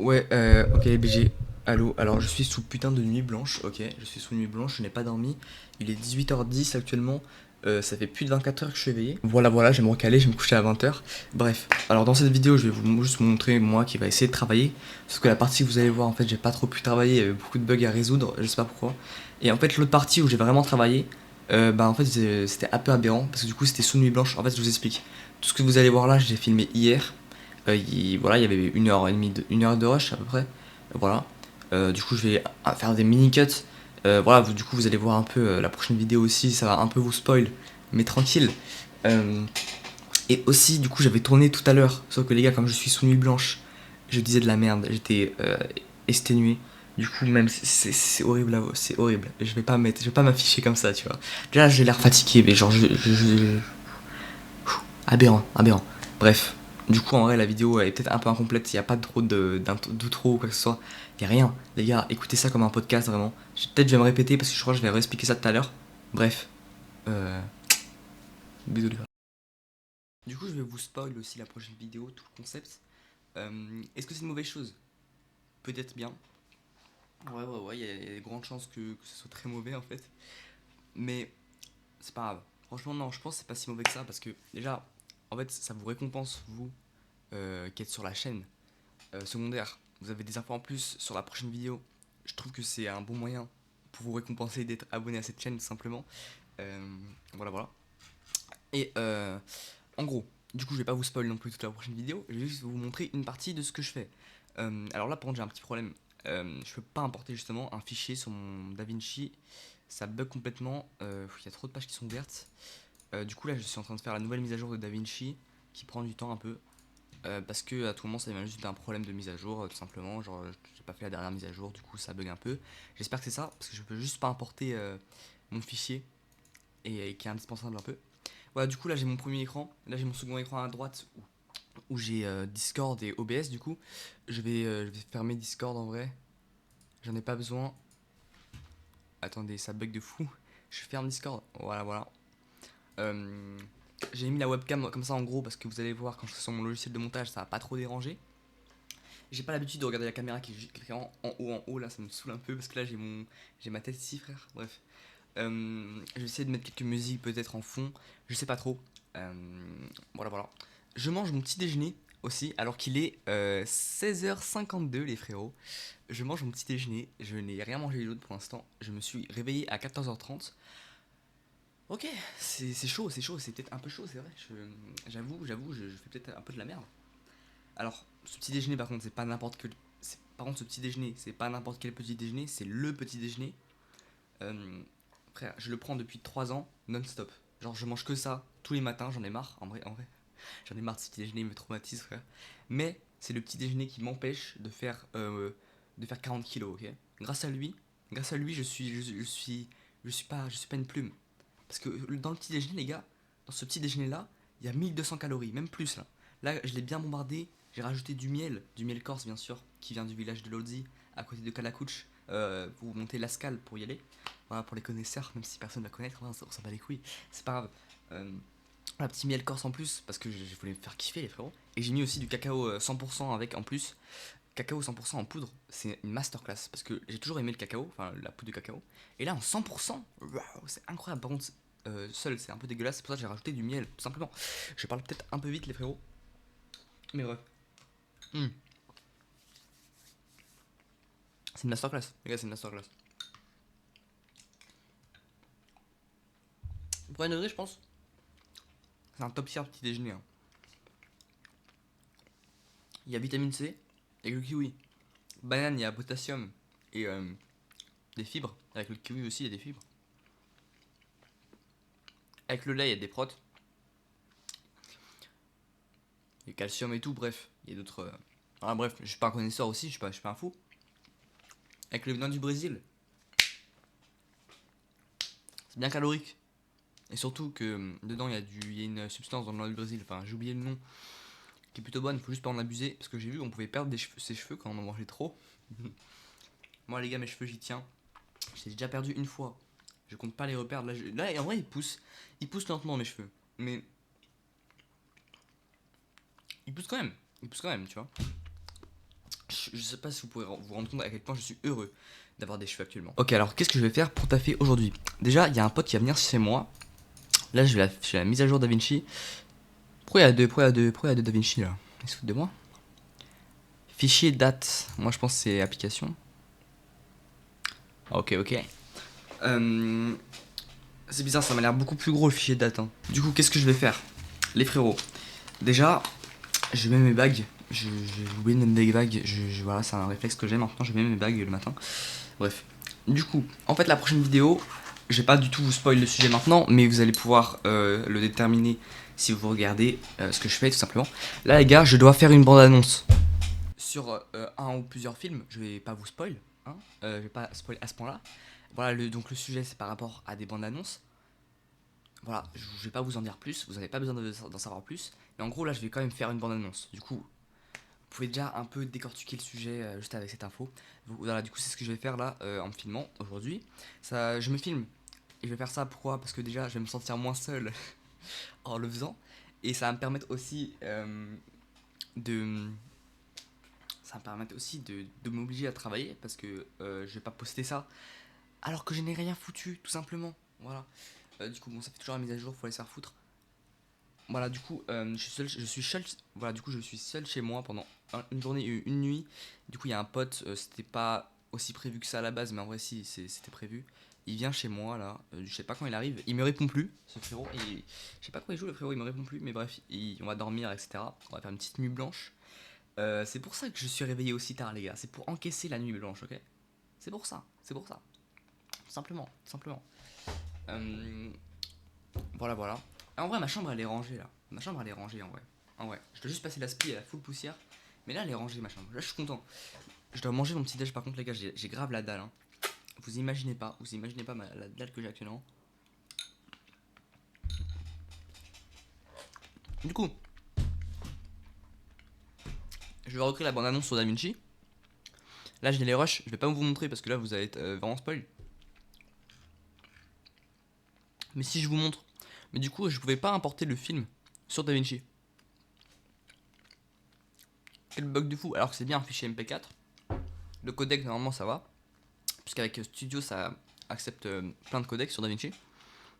Ouais, ok, BG. Allô, alors je suis sous putain de nuit blanche, ok, je suis sous nuit blanche, je n'ai pas dormi. Il est 18h10 actuellement, ça fait plus de 24 heures que je suis éveillé. Voilà, voilà, je vais me recaler, je vais me coucher à 20h. Bref, alors dans cette vidéo, je vais juste vous montrer moi qui va essayer de travailler. Parce que la partie que vous allez voir, en fait, j'ai pas trop pu travailler, il y avait beaucoup de bugs à résoudre, je sais pas pourquoi. Et en fait, l'autre partie où j'ai vraiment travaillé, bah en fait, c'était un peu aberrant, parce que du coup, c'était sous nuit blanche. En fait, je vous explique. Tout ce que vous allez voir là, j'ai filmé hier. Voilà, il y avait une heure et demie, une heure de rush à peu près. Voilà. Du coup, je vais faire des mini cuts. Voilà, du coup, vous allez voir un peu la prochaine vidéo aussi. Ça va un peu vous spoil, mais tranquille. Euh, et aussi, du coup, j'avais tourné tout à l'heure. Sauf que les gars, comme je suis sous nuit blanche, je disais de la merde. J'étais exténué. Du coup, même c'est horrible, c'est horrible. Je vais pas m'afficher comme ça, tu vois. Déjà, j'ai l'air fatigué, mais genre, aberrant, aberrant. Bref, du coup, en vrai, la vidéo est peut-être un peu incomplète. Il n'y a pas trop d'outro ou quoi que ce soit. Il n'y a rien. Les gars, écoutez ça comme un podcast vraiment. Peut-être je vais me répéter parce que je crois que je vais réexpliquer ça tout à l'heure. Bref, euh, bisous les gars. Du coup, je vais vous spoil aussi la prochaine vidéo, tout le concept. Est-ce que c'est une mauvaise chose? Peut-être bien. Ouais, ouais, ouais, il y a des grandes chances que ce soit très mauvais en fait. Mais c'est pas grave. Franchement, non, je pense que c'est pas si mauvais que ça parce que déjà, en fait, ça vous récompense, vous, qui êtes sur la chaîne. Secondaire, vous avez des infos en plus sur la prochaine vidéo. Je trouve que c'est un bon moyen pour vous récompenser d'être abonné à cette chaîne tout simplement. Voilà, voilà. Et en gros, du coup, je vais pas vous spoil non plus toute la prochaine vidéo. Je vais juste vous montrer une partie de ce que je fais. Alors là, par contre, j'ai un petit problème. Je peux pas importer justement un fichier sur mon DaVinci. Ça bug complètement. Il y a trop de pages qui sont ouvertes. Du coup, là, je suis en train de faire la nouvelle mise à jour de DaVinci qui prend du temps un peu. Parce que à tout moment ça vient juste d'un problème de mise à jour tout simplement, genre j'ai pas fait la dernière mise à jour, du coup ça bug un peu. J'espère que c'est ça, parce que je peux juste pas importer mon fichier et qui est indispensable un peu. Voilà, du coup là j'ai mon premier écran, là j'ai mon second écran à droite où j'ai Discord et OBS. Du coup je vais fermer Discord en vrai, j'en ai pas besoin. Attendez, ça bug de fou. Je ferme Discord, voilà, voilà. Euh, j'ai mis la webcam comme ça en gros parce que vous allez voir quand je serai sur mon logiciel de montage ça va pas trop déranger. J'ai pas l'habitude de regarder la caméra qui est juste en haut, là ça me saoule un peu parce que là j'ai ma tête ici, frère. Bref, je vais essayer de mettre quelques musiques peut-être en fond, je sais pas trop. Euh, voilà, voilà. Je mange mon petit déjeuner aussi alors qu'il est 16h52 les frérots. Je mange mon petit déjeuner, je n'ai rien mangé d'autre pour l'instant. Je me suis réveillé à 14h30. Ok, c'est chaud, c'est peut-être un peu chaud, c'est vrai. J'avoue, je fais peut-être un peu de la merde. Alors, ce petit déjeuner, par contre, c'est pas n'importe quel. Par contre, ce petit déjeuner, c'est pas n'importe quel petit déjeuner, c'est le petit déjeuner. Euh, Frère, je le prends depuis 3 ans, non-stop. Genre, je mange que ça tous les matins, j'en ai marre, en vrai. J'en ai marre de ce petit déjeuner, il me traumatise, frère. Mais c'est le petit déjeuner qui m'empêche de faire 40 kilos, ok. Grâce à lui, je suis pas une plume. Parce que dans le petit déjeuner, les gars, dans ce petit déjeuner là, il y a 1200 calories, même plus là. Là, je l'ai bien bombardé. J'ai rajouté du miel corse bien sûr, qui vient du village de Lodzi, à côté de Kalakuch. Vous montez l'Ascal pour y aller. Voilà, pour les connaisseurs, même si personne ne va connaître, hein, on s'en bat les couilles. C'est pas grave. Un petit miel corse en plus, parce que je voulais me faire kiffer les frérots. Et j'ai mis aussi du cacao 100% avec en plus. Cacao 100% en poudre, c'est une masterclass. Parce que j'ai toujours aimé le cacao, enfin la poudre de cacao. Et là en 100%, waouh, c'est incroyable. Par contre, seul c'est un peu dégueulasse, c'est pour ça que j'ai rajouté du miel, tout simplement. Je parle peut-être un peu vite les frérots. Mais bref. Hmm. C'est une masterclass, les gars, c'est une masterclass. Pour une je pense, c'est un top tier petit déjeuner, hein. Il y a vitamine C et le kiwi. Banane, il y a potassium et des fibres. Avec le kiwi aussi, il y a des fibres. Avec le lait, il y a des protes, il y a calcium et tout, bref. Il y a d'autres. Ah, bref, je suis pas un connaisseur aussi, je suis pas un fou. Avec le vin du Brésil, c'est bien calorique. Et surtout que dedans, il y a une substance dans le vin du Brésil, enfin, j'ai oublié le nom, qui est plutôt bonne, il faut juste pas en abuser. Parce que j'ai vu qu'on pouvait perdre ses cheveux quand on en mangeait trop. Moi, les gars, mes cheveux, j'y tiens. J'ai déjà perdu une fois. Je compte pas les reperdre. Là, en vrai, ils poussent. Ils poussent lentement, mes cheveux. Mais ils poussent quand même. Ils poussent quand même, tu vois. je sais pas si vous pouvez vous rendre compte à quel point je suis heureux d'avoir des cheveux actuellement. Ok, alors qu'est-ce que je vais faire pour taffer aujourd'hui? Déjà, il y a un pote qui va venir chez moi. Là, je fais la mise à jour DaVinci. Pourquoi il y a deux DaVinci là? Ils se foutent de moi? Fichier date. Moi, je pense que c'est application. Ok, ok. C'est bizarre, ça m'a l'air beaucoup plus gros le fichier date. Hein. Du coup, qu'est-ce que je vais faire? Les frérots. Déjà, je mets mes bagues. J'ai oublié de mettre des bagues. Voilà, c'est un réflexe que j'ai maintenant. Je mets mes bagues le matin. Bref. Du coup, en fait, la prochaine vidéo, je vais pas du tout vous spoil le sujet maintenant, mais vous allez pouvoir le déterminer si vous regardez ce que je fais tout simplement. Là, les gars, je dois faire une bande-annonce sur un ou plusieurs films. Je vais pas vous spoil, hein. Je vais pas spoil à ce point-là. Voilà, donc le sujet, c'est par rapport à des bandes-annonces. Voilà, je vais pas vous en dire plus, vous n'avez pas besoin d'en savoir plus. Mais en gros, là, je vais quand même faire une bande-annonce. Du coup, vous pouvez déjà un peu décortiquer le sujet juste avec cette info. Voilà, du coup, c'est ce que je vais faire là en me filmant aujourd'hui. Je me filme et je vais faire ça pourquoi? Parce que déjà, je vais me sentir moins seul en le faisant. Et ça va me permettre aussi de. Ça va me permettre aussi de m'obliger à travailler parce que je vais pas poster ça alors que je n'ai rien foutu, tout simplement. Voilà. Du coup, bon, ça fait toujours la mise à jour, faut aller se faire foutre. Voilà, du coup, je suis seul. Voilà, du coup, je suis seul chez moi pendant une journée et une nuit. Du coup, il y a un pote, c'était pas aussi prévu que ça à la base, mais en vrai, si, c'était prévu. Il vient chez moi là, je sais pas quand il arrive, il me répond plus, ce frérot. Je sais pas quoi il joue, le frérot, il me répond plus, mais bref, on va dormir, etc. On va faire une petite nuit blanche. C'est pour ça que je suis réveillé aussi tard, les gars. C'est pour encaisser la nuit blanche, ok? C'est pour ça, c'est pour ça. Simplement, simplement. Voilà, voilà. En vrai, ma chambre elle est rangée là. Ma chambre elle est rangée en vrai. En vrai, je dois juste passer l'aspi, elle a full poussière. Mais là, elle est rangée ma chambre. Là, je suis content. Je dois manger mon petit déj par contre, les gars. J'ai grave la dalle. Hein. Vous imaginez pas la dalle que j'ai actuellement. Du coup, je vais recréer la bande annonce sur DaVinci. Là, j'ai les rushs. Je vais pas vous montrer parce que là, vous allez être vraiment spoil. Mais si je vous montre. Mais du coup, je pouvais pas importer le film sur DaVinci. Quel bug de fou. Alors que c'est bien un fichier MP4. Le codec, normalement, ça va. Puisqu'avec Studio, ça accepte plein de codecs sur DaVinci.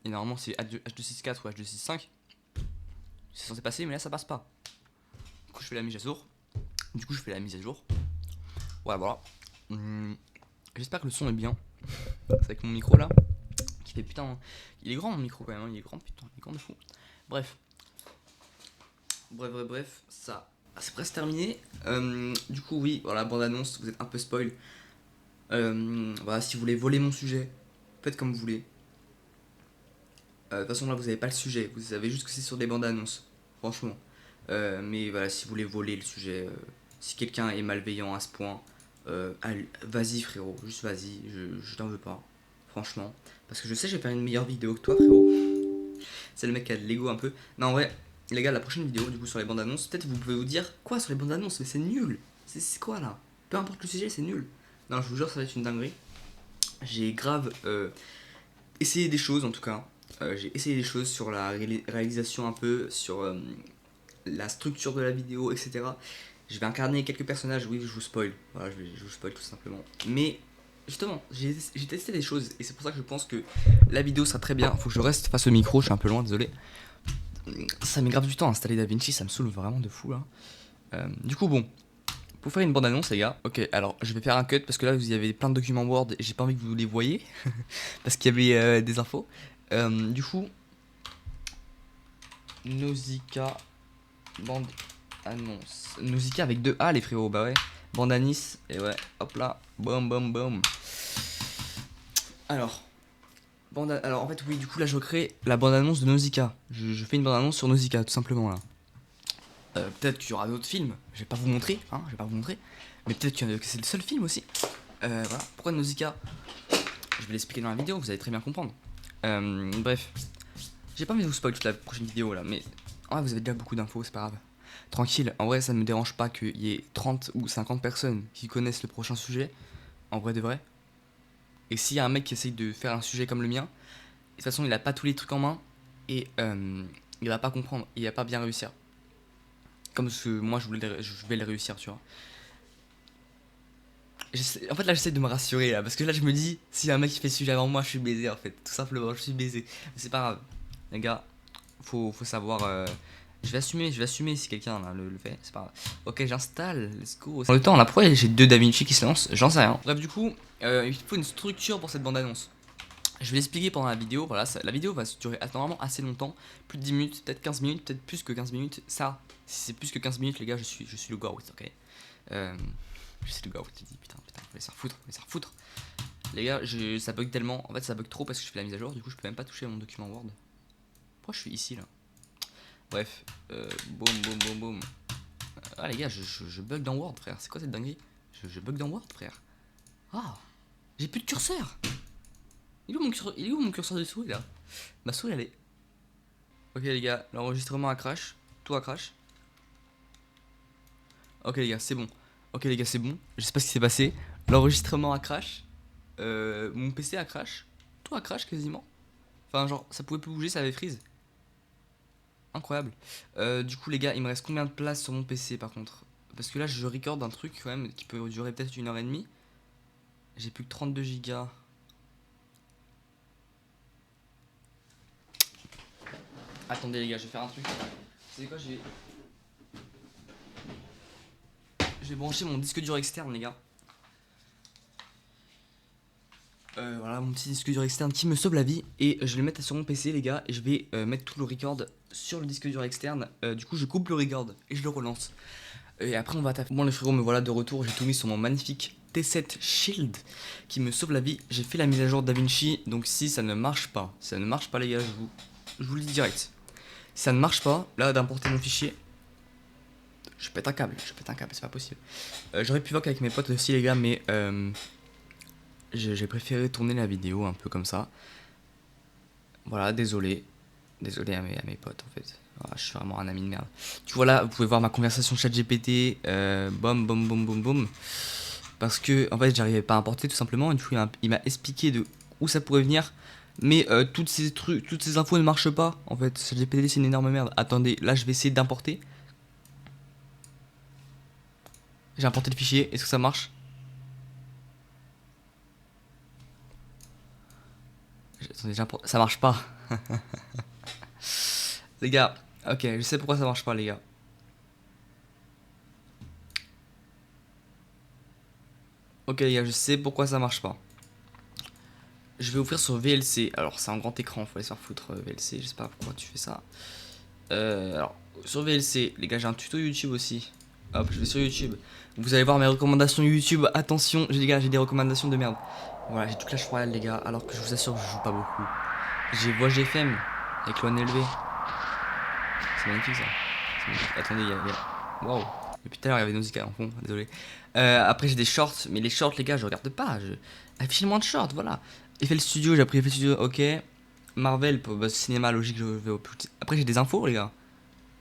Et normalement, c'est H264 ou H265. C'est censé passer, mais là, ça passe pas. Du coup, je fais la mise à jour. Voilà, voilà. J'espère que le son est bien. C'est avec mon micro là. Qui fait putain. Il est grand mon micro quand même. Hein. Il est grand, putain. Il est grand de fou. Bref. Bref. Ça. C'est presque terminé. Du coup, oui, voilà, bande annonce. Vous êtes un peu spoil. Voilà, si vous voulez voler mon sujet, faites comme vous voulez. De toute façon, là, vous avez pas le sujet. Vous savez juste que c'est sur des bandes annonces. Franchement. Mais voilà, si vous voulez voler le sujet, si quelqu'un est malveillant à ce point, vas-y frérot, juste vas-y, je t'en veux pas. Franchement. Parce que je sais que je vais faire une meilleure vidéo que toi frérot. C'est le mec qui a de l'ego un peu. Non, en vrai, les gars, la prochaine vidéo, du coup, sur les bandes annonces, peut-être vous pouvez vous dire, quoi sur les bandes annonces? Mais c'est nul. C'est quoi là? Peu importe le sujet, c'est nul. Non, je vous jure, ça va être une dinguerie. J'ai grave essayé des choses en tout cas. J'ai essayé des choses sur la réalisation un peu, sur la structure de la vidéo, etc. Je vais incarner quelques personnages, oui, je vous spoil. Voilà, je vous spoil tout simplement. Mais justement, j'ai testé des choses et c'est pour ça que je pense que la vidéo sera très bien. Faut que je reste face au micro, je suis un peu loin, désolé. Ça met grave du temps à installer DaVinci, ça me saoule vraiment de fou là. Du coup, bon, pour faire une bande annonce, les gars, ok, alors je vais faire un cut parce que là vous y avez plein de documents Word et j'ai pas envie que vous les voyez parce qu'il y avait des infos. Du coup, Nausicaa bande annonce. Nausicaa avec deux A, les frérots, bah ouais. Bande Anis, et ouais, hop là, boum. Alors, alors en fait, oui, du coup là je recrée la bande annonce de Nausicaa. Je fais une bande annonce sur Nausicaa, tout simplement là. Peut-être qu'il y aura d'autres films, je vais pas vous montrer, hein, mais peut-être que c'est le seul film aussi. Voilà, pourquoi Nausicaa? Je vais l'expliquer dans la vidéo, vous allez très bien comprendre. Bref, j'ai pas envie de vous spoil toute la prochaine vidéo là, mais en vrai, vous avez déjà beaucoup d'infos, c'est pas grave. Tranquille, en vrai, ça ne me dérange pas qu'il y ait 30 ou 50 personnes qui connaissent le prochain sujet, en vrai de vrai. Et s'il y a un mec qui essaye de faire un sujet comme le mien, de toute façon, il a pas tous les trucs en main et il va pas comprendre, il va pas bien réussir. Comme ce que moi je vais le réussir, tu vois. En fait là j'essaie de me rassurer là, parce que là je me dis, si un mec qui fait le sujet avant moi, je suis baisé en fait, tout simplement, je suis baisé. Mais c'est pas grave, les gars, faut savoir... je vais assumer si quelqu'un là, le fait, c'est pas grave. Ok, j'installe, let's go. Dans le temps, là, pourquoi j'ai deux DaVinci qui se lancent? J'en sais rien. Bref, du coup, il faut une structure pour cette bande-annonce. Je vais l'expliquer pendant la vidéo, voilà, la vidéo va durer normalement assez longtemps, plus de 10 minutes, peut-être 15 minutes, peut-être plus que 15 minutes. Ça, si c'est plus que 15 minutes, les gars, je suis le GOAT, ok. Je suis le GOAT, je dis putain, faut les faire foutre, faut les faire foutre. Les gars, ça bug tellement, en fait ça bug trop parce que je fais la mise à jour, du coup je peux même pas toucher à mon document Word. Pourquoi je suis ici là? Bref, boum boum boum boum. Ah les gars, je bug dans Word, frère, c'est quoi cette dinguerie? Je bug dans Word, frère. Ah, j'ai plus de curseur. Il est où mon curseur de souris là? Ma souris elle est... Ok les gars, l'enregistrement a crash. Tout a crash. Ok les gars, c'est bon. Ok les gars, c'est bon. Je sais pas ce qui s'est passé. L'enregistrement a crash. Mon PC a crash. Tout a crash quasiment. Enfin genre, ça pouvait plus bouger, ça avait freeze. Incroyable. Du coup les gars, il me reste combien de place sur mon PC par contre? Parce que là je record un truc quand même qui peut durer peut-être 1h30. J'ai plus que 32 gigas. Attendez les gars, je vais faire un truc. Vous savez quoi, je vais brancher mon disque dur externe les gars. Voilà mon petit disque dur externe qui me sauve la vie. Et je vais le mettre sur mon PC les gars. Et je vais mettre tout le record sur le disque dur externe. Du coup je coupe le record et je le relance. Et après on va taper. Bon les frérots, me voilà de retour. J'ai tout mis sur mon magnifique T7 Shield qui me sauve la vie. J'ai fait la mise à jour DaVinci. Donc si ça ne marche pas, les gars, je vous le dis direct. Si ça ne marche pas, là d'importer mon fichier, je pète un câble, c'est pas possible. J'aurais pu voir avec mes potes aussi les gars, mais j'ai préféré tourner la vidéo un peu comme ça. Voilà, désolé à mes potes en fait. Voilà, je suis vraiment un ami de merde. Tu vois là, vous pouvez voir ma conversation chat GPT, boum boum boum boum boum. Parce que en fait j'arrivais pas à importer tout simplement, et du coup il m'a expliqué de où ça pourrait venir. Mais toutes ces infos ne marchent pas en fait. ChatGPT c'est une énorme merde. Attendez, là je vais essayer d'importer. J'ai importé le fichier, est-ce que ça marche? Attendez, ça marche pas. Les gars, ok, je sais pourquoi ça marche pas les gars. Ok les gars, je sais pourquoi ça marche pas. Je vais ouvrir sur VLC. Alors c'est un grand écran, faut aller se faire foutre VLC, je sais pas pourquoi tu fais ça. Alors, sur VLC, les gars, j'ai un tuto YouTube aussi. Hop, je vais sur YouTube. Vous allez voir mes recommandations YouTube. Attention, les gars, j'ai des recommandations de merde. Voilà, j'ai du Clash Royale, les gars, alors que je vous assure que je joue pas beaucoup. J'ai Voix GFM avec l'ONE élevé. C'est magnifique ça. Magnifique. Attendez, il y a... Waouh. Depuis tout à l'heure, il y avait Nausicaa en fond, désolé. Après, j'ai des shorts, mais les shorts, les gars, je regarde pas. Affiche moins de shorts, voilà. Effet le studio, j'ai appris Effet Studio, ok. Marvel, pour cinéma, logique, je vais au plus. Après, j'ai des infos, les gars.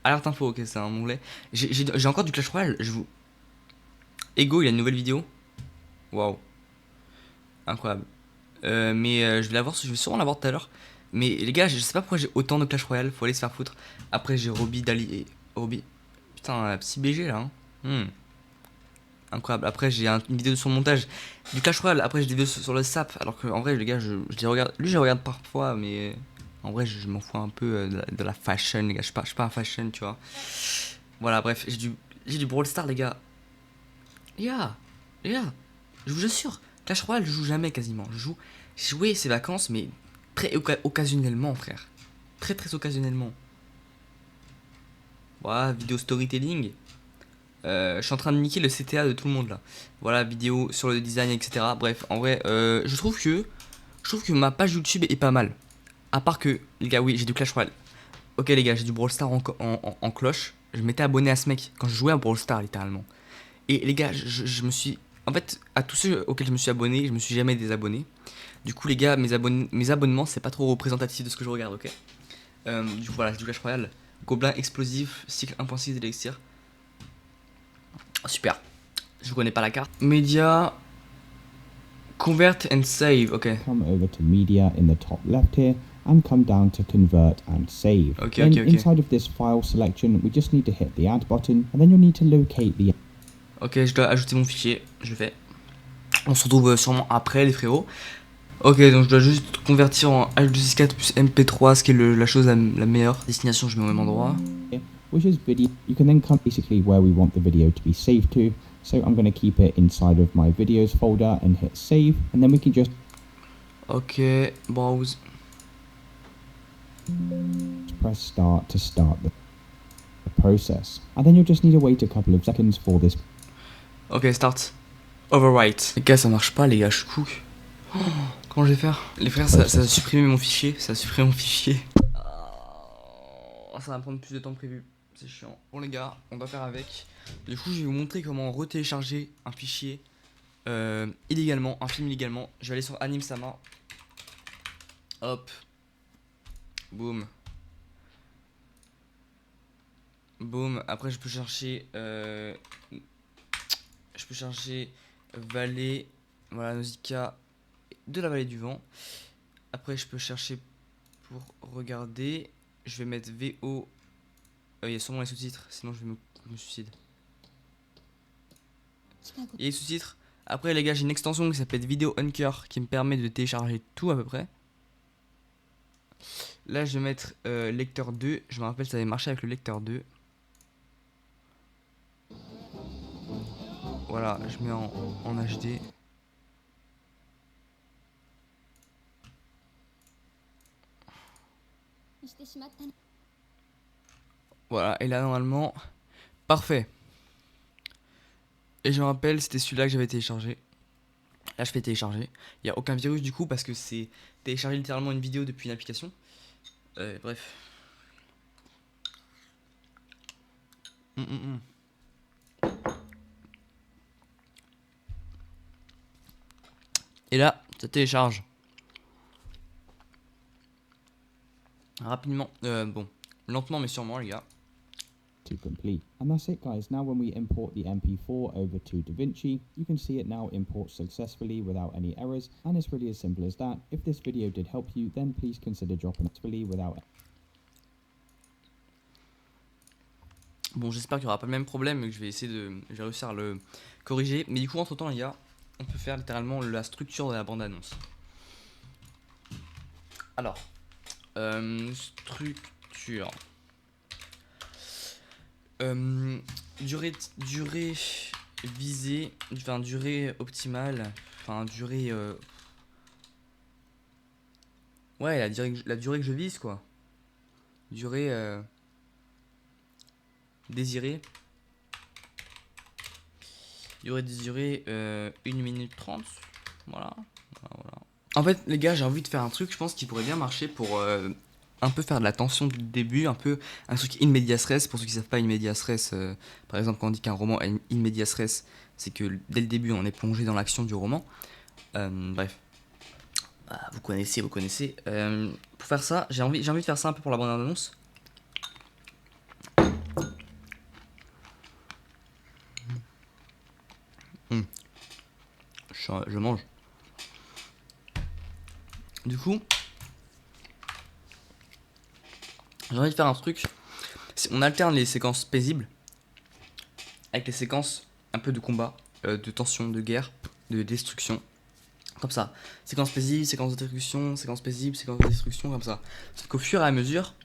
Alerte info, ok, c'est un onglet. J'ai encore du Clash Royale. Ego, il a une nouvelle vidéo. Waouh. Incroyable. Mais je vais sûrement la voir tout à l'heure. Mais les gars, je sais pas pourquoi j'ai autant de Clash Royale. Faut aller se faire foutre. Après, j'ai Roby, Dali et Roby. Putain, un petit BG là. Incroyable. Après, j'ai une vidéo sur le montage du Clash Royale. Après, j'ai des vidéos sur le SAP. Alors que, en vrai, les gars, je les regarde. Lui, je les regarde parfois, mais. En vrai, je m'en fous un peu de la fashion, les gars. Je suis pas un fashion, tu vois. Voilà, bref, j'ai du Brawl Stars, les gars. Les gars, je vous assure, Clash Royale, je joue jamais quasiment. J'ai joué ces vacances, mais très occasionnellement, frère. Très très occasionnellement. Voilà, vidéo storytelling. Je suis en train de niquer le CTA de tout le monde là. Voilà, vidéo sur le design, etc. Bref, en vrai, je trouve que ma page YouTube est pas mal. À part que, les gars, oui, j'ai du Clash Royale. Ok, les gars, j'ai du Brawl Stars en cloche. Je m'étais abonné à ce mec quand je jouais à Brawl Stars, littéralement. Et les gars, je me suis... En fait, à tous ceux auxquels je me suis abonné, je me suis jamais désabonné. Du coup, les gars, mes abonnements, c'est pas trop représentatif de ce que je regarde, ok. Du coup, voilà, c'est du Clash Royale. Gobelin explosif, cycle 1.6 d'élixir. Super. Je connais pas la carte. Media... Convert and save, ok. Come over to media in the top left here and come down to convert and save. Okay. Inside of this file selection, we just need to hit the add button and then you'll need to locate the... Ok, je dois ajouter mon fichier, je le fais. On se retrouve sûrement après les frérots. Ok, donc je dois juste convertir en H264 plus MP3, ce qui est la chose la meilleure. Destination, je mets au même endroit. Which is video. You can then come basically where we want the video to be saved to. So I'm going to keep it inside of my videos folder and hit save, and then we can just Ok, browse. press start to start the process. And then you'll just need to wait a couple of seconds for this. Ok, start. Overwrite. Les gars, ça marche pas, les gars, je suis cook. Oh, comment je vais faire? Les frères, ça a supprimé mon fichier. Ça a supprimé mon fichier. Ça va prendre plus de temps que prévu. C'est chiant. Bon, les gars, on va faire avec. Du coup, je vais vous montrer comment retélécharger un fichier illégalement, un film illégalement. Je vais aller sur AnimeSama. Hop. Boum. Boum. Après, je peux chercher. Je peux chercher Vallée. Voilà, Nausicaa de la Vallée du Vent. Après, je peux chercher pour regarder. Je vais mettre VO. Il y a sûrement les sous-titres, sinon je me suicide. Il y a les sous-titres. Après, les gars, j'ai une extension qui s'appelle Video Hunker qui me permet de télécharger tout à peu près. Là, je vais mettre lecteur 2. Je me rappelle, ça avait marché avec le lecteur 2. Voilà, je mets en HD. Voilà, et là, normalement, parfait. Et je me rappelle, c'était celui-là que j'avais téléchargé. Là, je fais télécharger. Il n'y a aucun virus du coup, parce que c'est télécharger littéralement une vidéo depuis une application. Bref. Et là, ça télécharge. Rapidement. Bon, lentement mais sûrement, les gars. To complete. And that's it, guys. Now when we import the MP4 over to DaVinci, you can see it now imports successfully without any errors, and it's really as simple as that. If this video did help you, then please consider dropping it without. Bon, j'espère qu'il n'y aura pas le même problème, que je vais essayer je vais réussir à le corriger. Mais du coup, entre temps, les gars, on peut faire littéralement la structure de la bande-annonce. Alors, structure. Durée visée, enfin durée optimale, enfin durée. Ouais, la durée que je vise, quoi. Durée désirée. Durée désirée 1 minute 30. Voilà. En fait, les gars, j'ai envie de faire un truc, je pense, qui pourrait bien marcher pour un peu faire de la tension du début, un peu un truc in medias res. Pour ceux qui savent pas, in medias res, par exemple, quand on dit qu'un roman est in medias res, c'est que dès le début, on est plongé dans l'action du roman. Bref. Vous connaissez. Pour faire ça, j'ai envie de faire ça un peu pour la bande-annonce. Je mange. Du coup, j'ai envie de faire un truc. On alterne les séquences paisibles avec les séquences un peu de combat, de tension, de guerre, de destruction. Comme ça. Séquence paisible, séquence de destruction, séquence paisible, séquence de destruction, comme ça. Sauf qu'au fur et à mesure,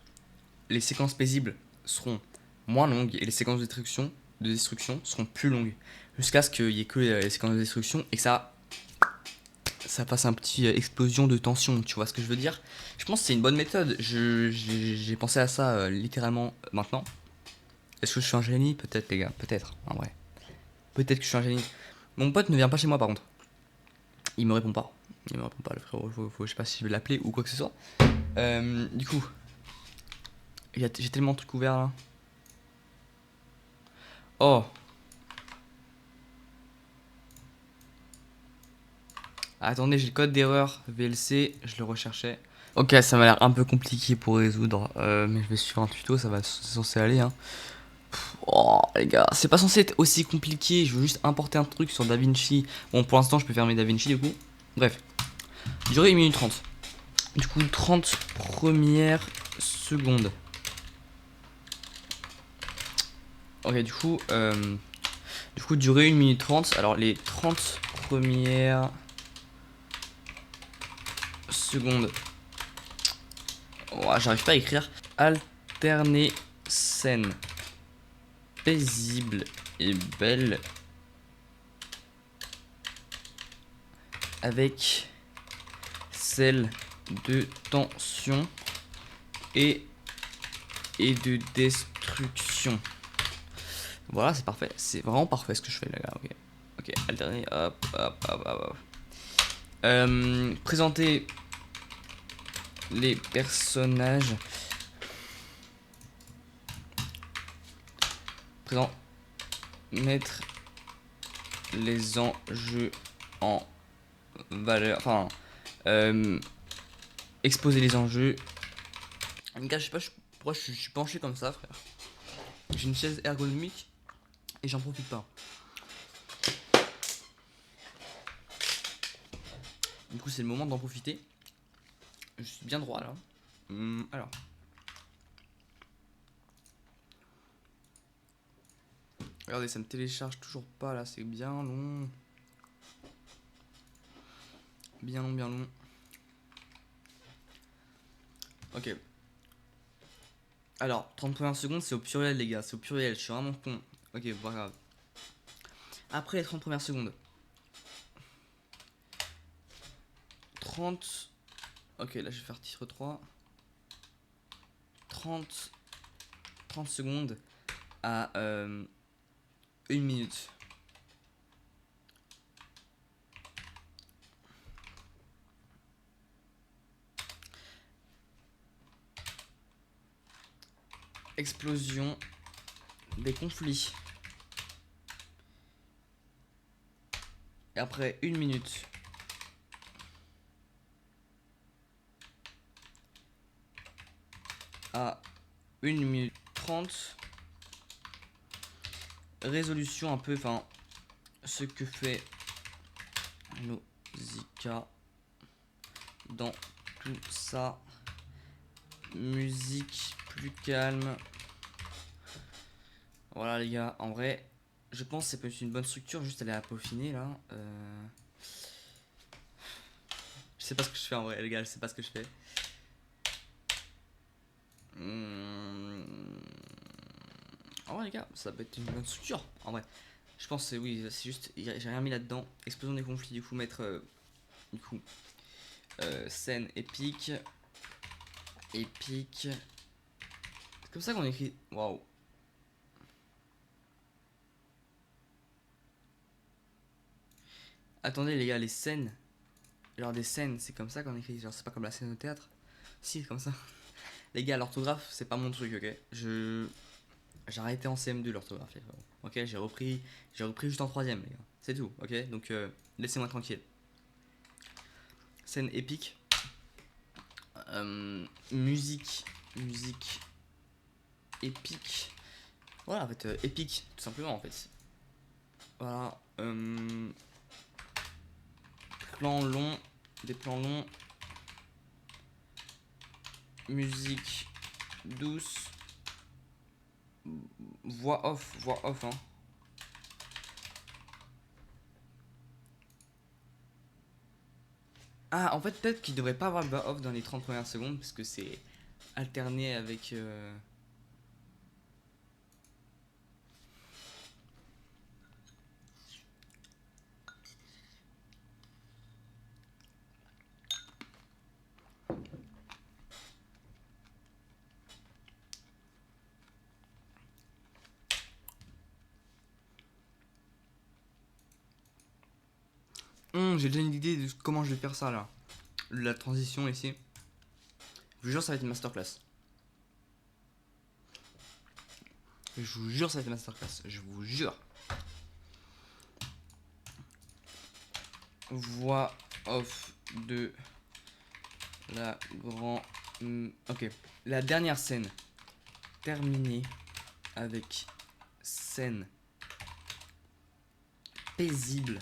les séquences paisibles seront moins longues et les séquences de destruction seront plus longues. Jusqu'à ce qu'il n'y ait que les séquences de destruction et que ça fasse un petit explosion de tension, tu vois ce que je veux dire. Je pense que c'est une bonne méthode. J'ai pensé à ça littéralement maintenant. Est-ce que je suis un génie? Peut-être, les gars, peut-être, en vrai. Peut-être que je suis un génie. Mon pote ne vient pas chez moi par contre. Il me répond pas, le frérot. Je sais pas si je vais l'appeler ou quoi que ce soit. Du coup, j'ai tellement de trucs ouverts là. Oh. Attendez, j'ai le code d'erreur VLC, je le recherchais. Ok, ça m'a l'air un peu compliqué pour résoudre, mais je vais suivre un tuto, c'est censé aller. Hein. Oh les gars, c'est pas censé être aussi compliqué, je veux juste importer un truc sur DaVinci. Bon, pour l'instant, je peux fermer DaVinci du coup. Bref, durée 1 minute 30. Du coup, 30 premières secondes. Ok, du coup, durée 1 minute 30. Alors, les 30 première seconde. Oh, j'arrive pas à écrire. Alterner scène paisible et belle avec celle de tension et de destruction. Voilà, c'est parfait. C'est vraiment parfait ce que je fais là, gars. Ok, ok. Alterner. Hop, hop, hop, hop. Présenter les personnages. Mettre les enjeux en valeur. Enfin, exposer les enjeux. Gars, je sais pas pourquoi je suis penché comme ça, frère. J'ai une chaise ergonomique et j'en profite pas. Du coup, c'est le moment d'en profiter. Je suis bien droit là. Alors. Regardez, ça me télécharge toujours pas là, c'est bien long. Bien long, bien long. Ok. Alors, 30 premières secondes, c'est au pluriel, les gars. C'est au pluriel, je suis vraiment con. Ok, pas grave. Après les 30 premières secondes. 30. Ok, là je vais faire titre 3. 30 secondes à 1 minute. Explosion des conflits. Et après 1 minute. À 1 minute 30. Résolution un peu, enfin, ce que fait Nausicaa dans tout ça. Musique plus calme. Voilà les gars, en vrai, je pense que ça peut être une bonne structure, juste aller à peaufiner là. Je sais pas ce que je fais en vrai les gars, je sais pas ce que je fais. En vrai les gars, ça peut être une bonne structure, en vrai. Je pense que oui, c'est juste, j'ai rien mis là-dedans. Explosion des conflits, du coup mettre, du coup, scène épique. Épique. C'est comme ça qu'on écrit, waouh. Attendez les gars, les scènes. Genre des scènes, c'est comme ça qu'on écrit. Genre c'est pas comme la scène au théâtre. Si, c'est comme ça. Les gars, l'orthographe, c'est pas mon truc, ok. J'ai arrêté en CM2 l'orthographe, les gars. Ok, j'ai repris juste en troisième, les gars. C'est tout, ok. Donc laissez-moi tranquille. Scène épique. Musique épique. Voilà, en fait, épique, tout simplement, en fait. Voilà. Plans longs, des plans longs. Musique douce. Voix off, hein. Ah, en fait, peut-être qu'il devrait pas avoir le voix off dans les 30 premières secondes, parce que c'est alterné avec. J'ai déjà une idée de comment je vais faire ça là. La transition ici. Je vous jure, ça va être une masterclass. Je vous jure, ça va être une masterclass. Je vous jure. Voix off de la grand. Ok. La dernière scène. Terminée avec scène paisible.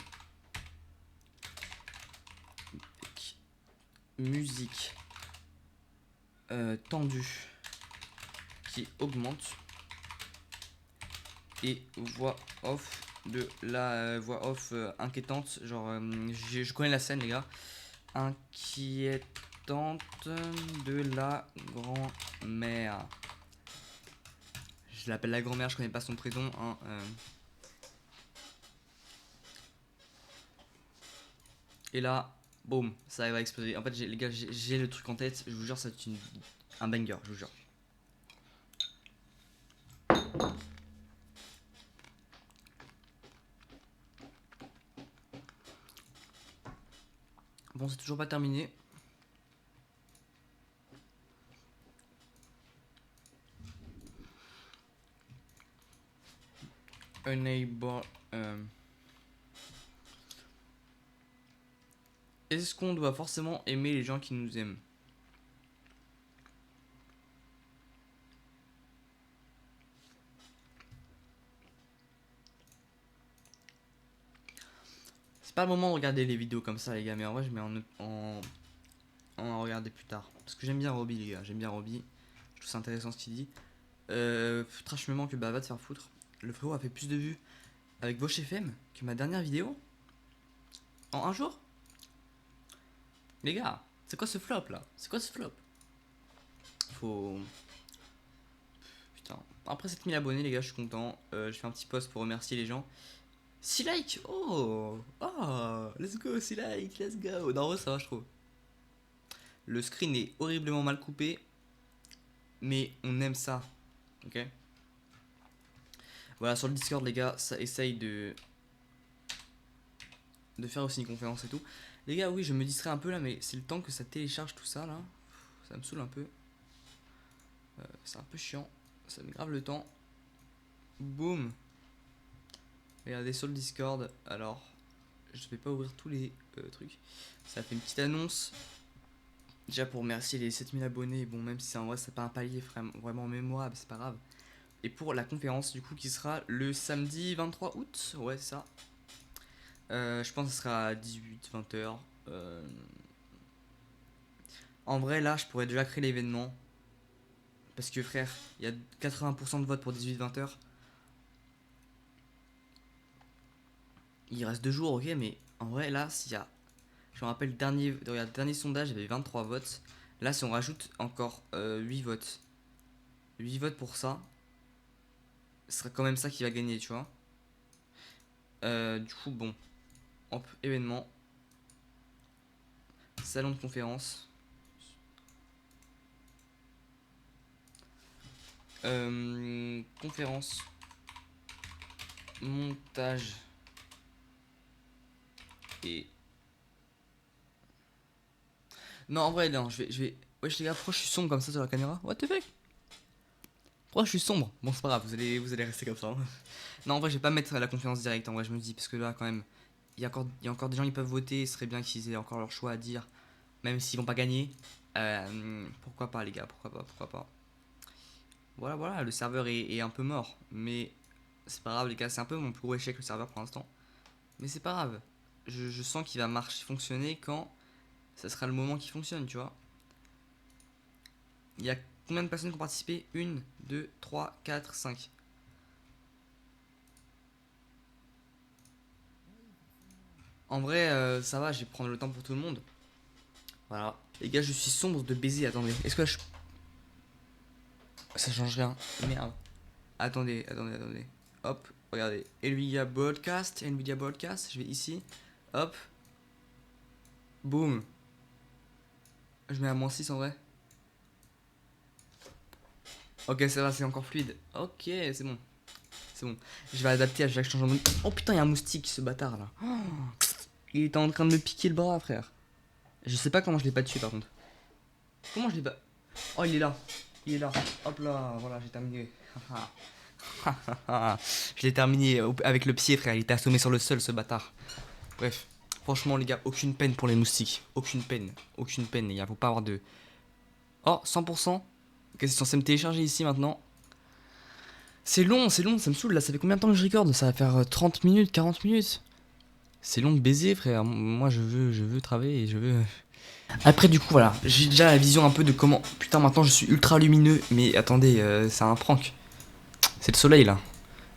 Avec musique tendue qui augmente. Et voix off de la voix off inquiétante. Genre, je connais la scène, les gars. Inquiétante de la grand-mère. Je l'appelle la grand-mère, je connais pas son prénom. Hein, Et là, boum, ça va exploser. En fait, les gars, j'ai le truc en tête. Je vous jure, c'est un banger, je vous jure. Bon, c'est toujours pas terminé. Enable. Est-ce qu'on doit forcément aimer les gens qui nous aiment? C'est pas le moment de regarder les vidéos comme ça, les gars, mais en vrai, je mets en regarder plus tard. Parce que j'aime bien Robbie, les gars, j'aime bien Robbie. Je trouve ça intéressant ce qu'il dit. Trash me manque, bah va te faire foutre. Le frérot a fait plus de vues avec Bosch FM que ma dernière vidéo en un jour. Les gars, c'est quoi ce flop là? C'est quoi ce flop? Faut. Putain. Après 7000 abonnés, les gars, je suis content. Je fais un petit post pour remercier les gens. 6 likes! Oh! Oh! Let's go, 6 likes, let's go! Non, ça va, je trouve. Le screen est horriblement mal coupé, mais on aime ça. Ok? Voilà, sur le Discord, les gars, ça essaye de faire aussi une conférence et tout. Les gars, oui, je me distrais un peu là, mais c'est le temps que ça télécharge tout ça là. Ça me saoule un peu. C'est un peu chiant. Ça me grave le temps. Boum! Regardez sur le Discord. Alors, je vais pas ouvrir tous les trucs. Ça fait une petite annonce. Déjà pour remercier les 7000 abonnés. Bon, même si c'est en vrai, c'est pas un palier vraiment mémorable, c'est pas grave. Et pour la conférence, du coup, qui sera le samedi 23 août. Ouais, c'est ça. Je pense que ce sera à 18-20h. En vrai, là, je pourrais déjà créer l'événement. Parce que, frère, il y a 80% de votes pour 18-20h. Il reste 2 jours, ok, mais en vrai, là, s'il y a. Je me rappelle, le dernier sondage, il y avait 23 votes. Là, si on rajoute encore 8 votes. 8 votes pour ça. Ce sera quand même ça qui va gagner, tu vois. Du coup, bon. Hop, événement. Salon de conférence. Conférence. Montage. Et. Non, en vrai, non, je vais. Wesh, les gars, pourquoi je suis sombre comme ça sur la caméra? What the fuck? Pourquoi je suis sombre? Bon, c'est pas grave, vous allez rester comme ça. Hein. Non, en vrai, je vais pas mettre la conférence directe, en vrai, je me dis, parce que là, quand même, il y a encore des gens qui peuvent voter, ce serait bien qu'ils aient encore leur choix à dire, même s'ils vont pas gagner. Pourquoi pas, les gars, pourquoi pas. Voilà, le serveur est un peu mort, mais c'est pas grave, les gars, c'est un peu mon plus gros échec, le serveur, pour l'instant. Mais c'est pas grave, je sens qu'il va fonctionner quand ça sera le moment qui fonctionne, tu vois. Il y a combien de personnes qui ont participé? 1, 2, 3, 4, 5. En vrai, ça va, je vais prendre le temps pour tout le monde. Voilà. Les gars, je suis sombre de baiser. Attendez, est-ce que là, ça change rien. Merde. Attendez. Hop, regardez. Nvidia Broadcast. Je vais ici. Hop. Boum. Je mets à -6 en vrai. Ok, ça va, c'est encore fluide. Ok, c'est bon. Je vais adapter à chaque changement de... Oh putain, il y a un moustique, ce bâtard là. Oh, il était en train de me piquer le bras, frère. Je sais pas comment je l'ai pas tué par contre. Comment je l'ai pas... Oh, il est là. Hop là, voilà, j'ai terminé. Je l'ai terminé avec le pied, frère. Il était assommé sur le sol, ce bâtard. Bref. Franchement, les gars, aucune peine pour les moustiques. Aucune peine, les gars. Faut pas avoir de... Oh, 100%. Ok, c'est censé me télécharger ici maintenant. C'est long, ça me saoule là. Ça fait combien de temps que je recorde? Ça va faire 30 minutes, 40 minutes. C'est long de baiser, frère. Moi, je veux travailler et je veux... Après, du coup, voilà. J'ai déjà la vision un peu de comment... Putain, maintenant, je suis ultra lumineux. Mais attendez, c'est un prank. C'est le soleil, là.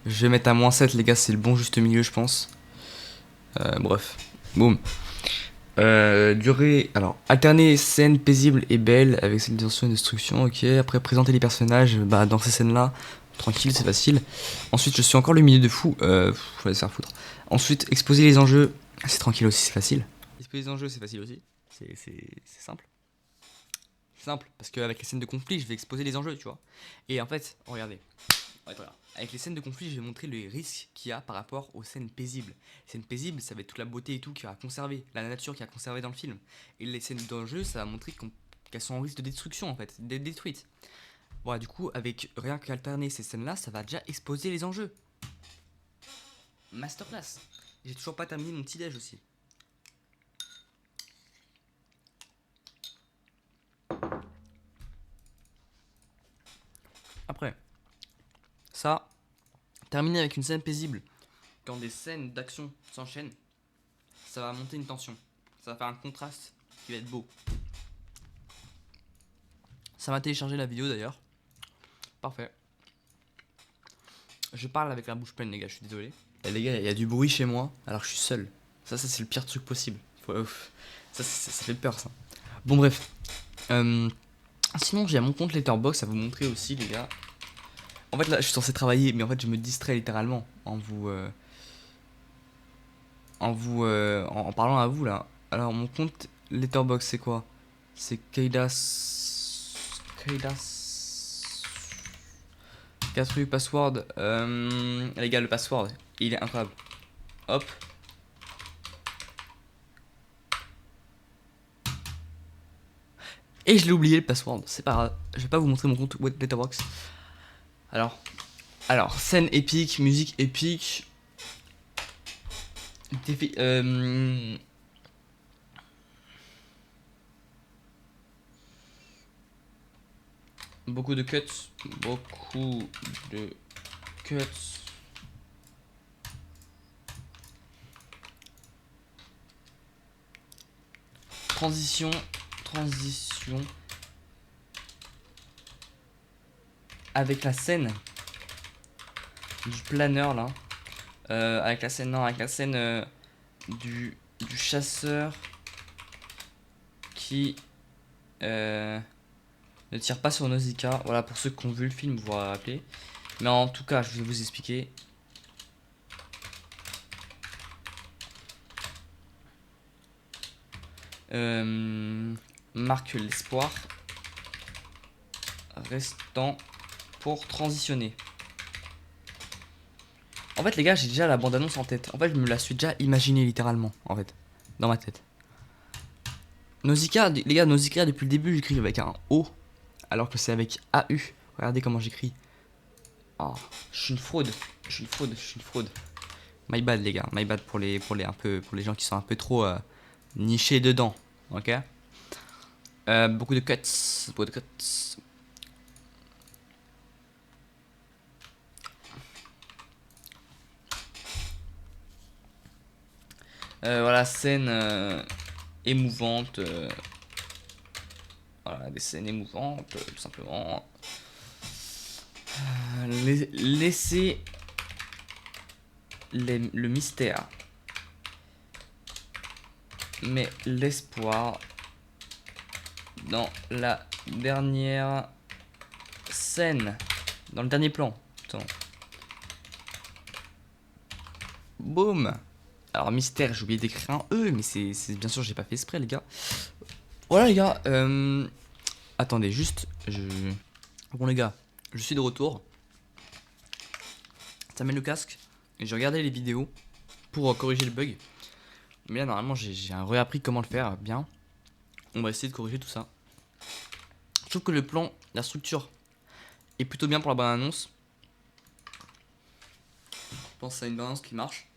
Je vais mettre à -7 les gars, c'est le bon juste milieu je pense. Bref, boum. Durée, alors alterner scènes paisibles et belles avec scènes de tension et de destruction, ok. Après présenter les personnages, bah dans ces scènes là, tranquille, c'est facile. Ensuite je suis encore le milieu de fou, faut aller se faire foutre. Ensuite exposer les enjeux, c'est tranquille aussi, c'est facile. Exposer les enjeux c'est facile aussi, c'est simple. Simple, parce qu'avec les scènes de conflit je vais exposer les enjeux, tu vois. Et en fait, regardez. Voilà. Avec les scènes de conflit, je vais montrer les risques qu'il y a par rapport aux scènes paisibles. Les scènes paisibles, ça va être toute la beauté et tout qui va conserver, la nature qui a conservé dans le film. Et les scènes d'enjeu, ça va montrer qu'elles sont en risque de destruction en fait, d'être détruites. Voilà, du coup, avec rien qu'alterner ces scènes-là, ça va déjà exposer les enjeux. Masterclass. J'ai toujours pas terminé mon petit déj aussi. Après, ça, terminer avec une scène paisible. Quand des scènes d'action s'enchaînent, ça va monter une tension. Ça va faire un contraste qui va être beau. Ça m'a téléchargé la vidéo d'ailleurs. Parfait. Je parle avec la bouche pleine les gars, je suis désolé. Et les gars, il y a du bruit chez moi, alors je suis seul. Ça c'est le pire truc possible. Ça fait peur ça. Bon bref. Sinon j'ai mon compte Letterboxd à vous montrer aussi les gars. En fait là je suis censé travailler, mais en fait je me distrais littéralement en parlant à vous là. Alors mon compte Letterboxd c'est quoi? C'est Kaidas 4 password. Les gars, le password, il est incroyable. Hop. Et je l'ai oublié le password, c'est pas grave. Je vais pas vous montrer mon compte Letterboxd. Alors, scène épique, musique épique. Beaucoup de cuts. Beaucoup de cuts. Transition. Avec la scène du planeur là. Avec la scène du chasseur qui ne tire pas sur Nausicaa. Voilà, pour ceux qui ont vu le film, vous vous rappelez. Mais en tout cas, je vais vous expliquer. Marque l'espoir restant pour transitionner. En fait les gars, j'ai déjà la bande-annonce en tête. En fait je me la suis déjà imaginée littéralement en fait, dans ma tête. Nausicaa, les gars, Nausicaa depuis le début j'écris avec un O alors que c'est avec AU. Regardez comment j'écris. Oh, je suis une fraude. My bad les gars, my bad pour les gens qui sont un peu trop nichés dedans, ok. Beaucoup de cuts. Voilà, scène émouvante. Voilà, des scènes émouvantes, tout simplement. Laisser le mystère, mais l'espoir dans la dernière scène, dans le dernier plan. Attends. Boum. Alors mystère, j'ai oublié d'écrire un E, mais c'est bien sûr j'ai pas fait exprès les gars. Voilà les gars. Attendez juste, bon les gars, je suis de retour. Ça met le casque et j'ai regardé les vidéos pour corriger le bug. Mais là normalement j'ai réappris comment le faire bien. On va essayer de corriger tout ça. Je trouve que le plan, la structure est plutôt bien pour la bonne annonce. Je pense que c'est une balance qui marche.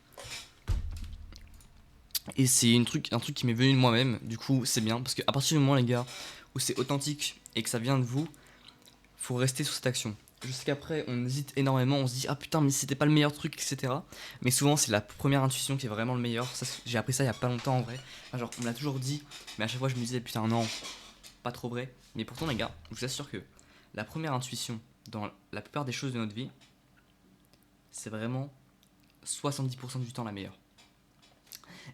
Et c'est un truc qui m'est venu de moi-même. Du coup c'est bien parce qu'à partir du moment les gars où c'est authentique et que ça vient de vous, faut rester sur cette action. Je sais qu'après on hésite énormément, on se dit ah putain mais c'était pas le meilleur truc, etc. Mais souvent c'est la première intuition qui est vraiment le meilleur. J'ai appris ça il y a pas longtemps en vrai. Enfin, genre on me l'a toujours dit, mais à chaque fois je me disais putain non, pas trop vrai. Mais pourtant les gars, je vous assure que la première intuition dans la plupart des choses de notre vie, c'est vraiment 70% du temps la meilleure.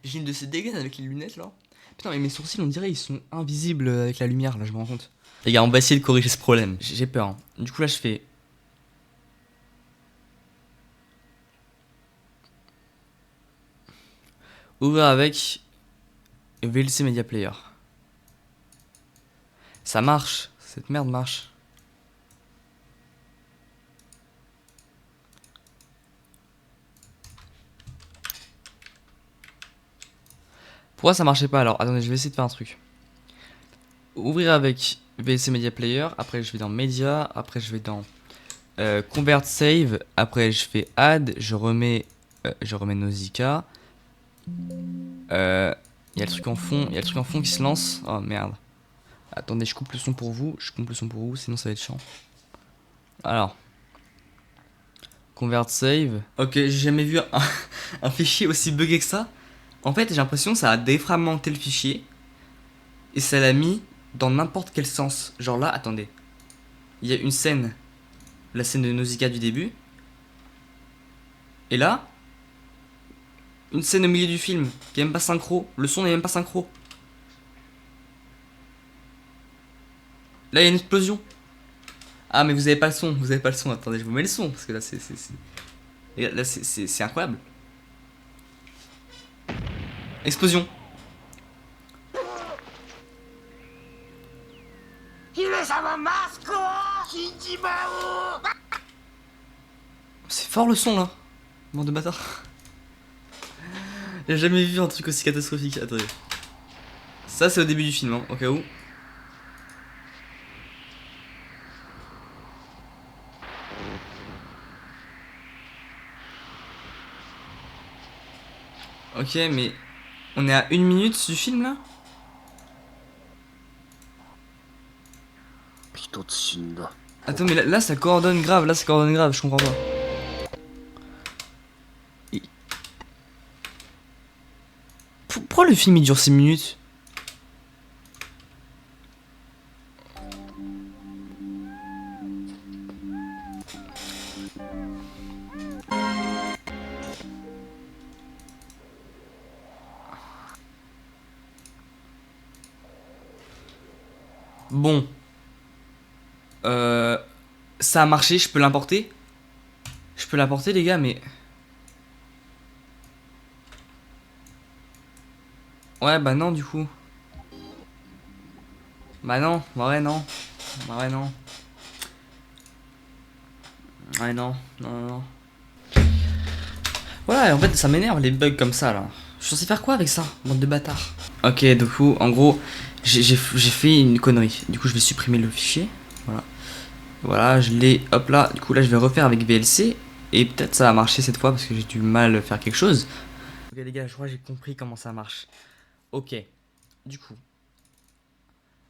J'ai une de ces dégaines avec les lunettes là. Putain, mais mes sourcils, on dirait ils sont invisibles avec la lumière là, je me rends compte. Les gars, on va essayer de corriger ce problème. J'ai peur. Hein. Du coup, là, je fais. Ouvrir avec VLC Media Player. Ça marche. Cette merde marche. Pourquoi ça marchait pas alors? Attendez, je vais essayer de faire un truc. Ouvrir avec VLC Media Player. Après, je vais dans Media. Après, je vais dans Convert Save. Après, je fais Add. Je remets Nausicaa. Il y a le truc en fond. Il y a le truc en fond qui se lance. Oh merde. Attendez, je coupe le son pour vous. Je coupe le son pour vous, sinon ça va être chiant. Alors. Convert Save. Ok, j'ai jamais vu un fichier aussi buggé que ça. En fait, j'ai l'impression que ça a défragmenté le fichier. Et ça l'a mis dans n'importe quel sens. Genre là, attendez. Il y a une scène. La scène de Nausicaa du début. Et là. Une scène au milieu du film. Qui est même pas synchro. Le son n'est même pas synchro. Là, il y a une explosion. Ah, mais vous avez pas le son. Vous avez pas le son. Attendez, je vous mets le son. Parce que là, là, c'est incroyable. Explosion. C'est fort le son là. Bande de bâtard. J'ai jamais vu un truc aussi catastrophique. Attendez. Ça, c'est au début du film, hein, au cas où. Ok, mais on est à 1 minute du film là. Attends, mais là ça coordonne grave, je comprends pas. Pourquoi le film il dure 6 minutes? Bon. Ça a marché, je peux l'importer. Je peux l'importer les gars, mais... Ouais, bah non du coup. Bah non, bah ouais non. Bah ouais non. Ouais non, non. Voilà, en fait ça m'énerve les bugs comme ça là. Je suis censé faire quoi avec ça, bande de bâtards? Ok, du coup, en gros, j'ai fait une connerie. Du coup, je vais supprimer le fichier. Voilà. Voilà, je l'ai, hop là. Du coup, là, je vais refaire avec VLC. Et peut-être ça va marcher cette fois parce que j'ai du mal à faire quelque chose. Ok, les gars, je crois que j'ai compris comment ça marche. Ok. Du coup.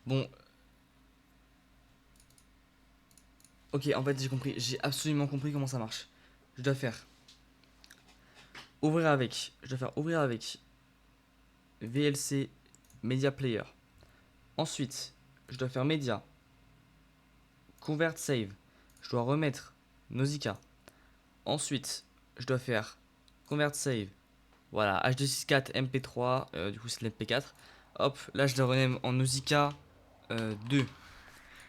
Bon. Ok, en fait, j'ai compris. J'ai absolument compris comment ça marche. Je dois faire. Ouvrir avec. Je dois faire ouvrir avec VLC Media Player. Ensuite, je dois faire Media. Convert Save. Je dois remettre Nausicaa. Ensuite, je dois faire Convert Save. Voilà, H264 MP3. Du coup, c'est l'MP4. Hop, là, je le rename en Nausicaa 2.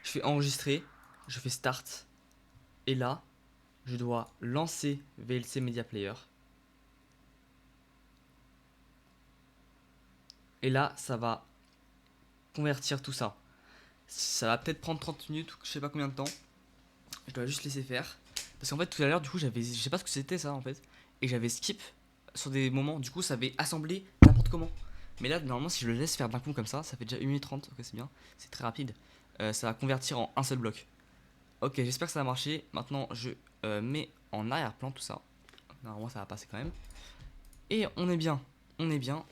Je fais enregistrer. Je fais Start. Et là, je dois lancer VLC Media Player. Et là, ça va convertir tout ça. Ça va peut-être prendre 30 minutes ou je sais pas combien de temps. Je dois juste laisser faire. Parce qu'en fait, tout à l'heure, du coup, je sais pas ce que c'était ça en fait. Et j'avais skip sur des moments. Du coup, ça avait assemblé n'importe comment. Mais là, normalement, si je le laisse faire d'un coup comme ça fait déjà 1 minute 30. Ok, c'est bien. C'est très rapide. Ça va convertir en un seul bloc. Ok, j'espère que ça va marcher. Maintenant, je mets en arrière-plan tout ça. Normalement, ça va passer quand même. Et on est bien. On est bien.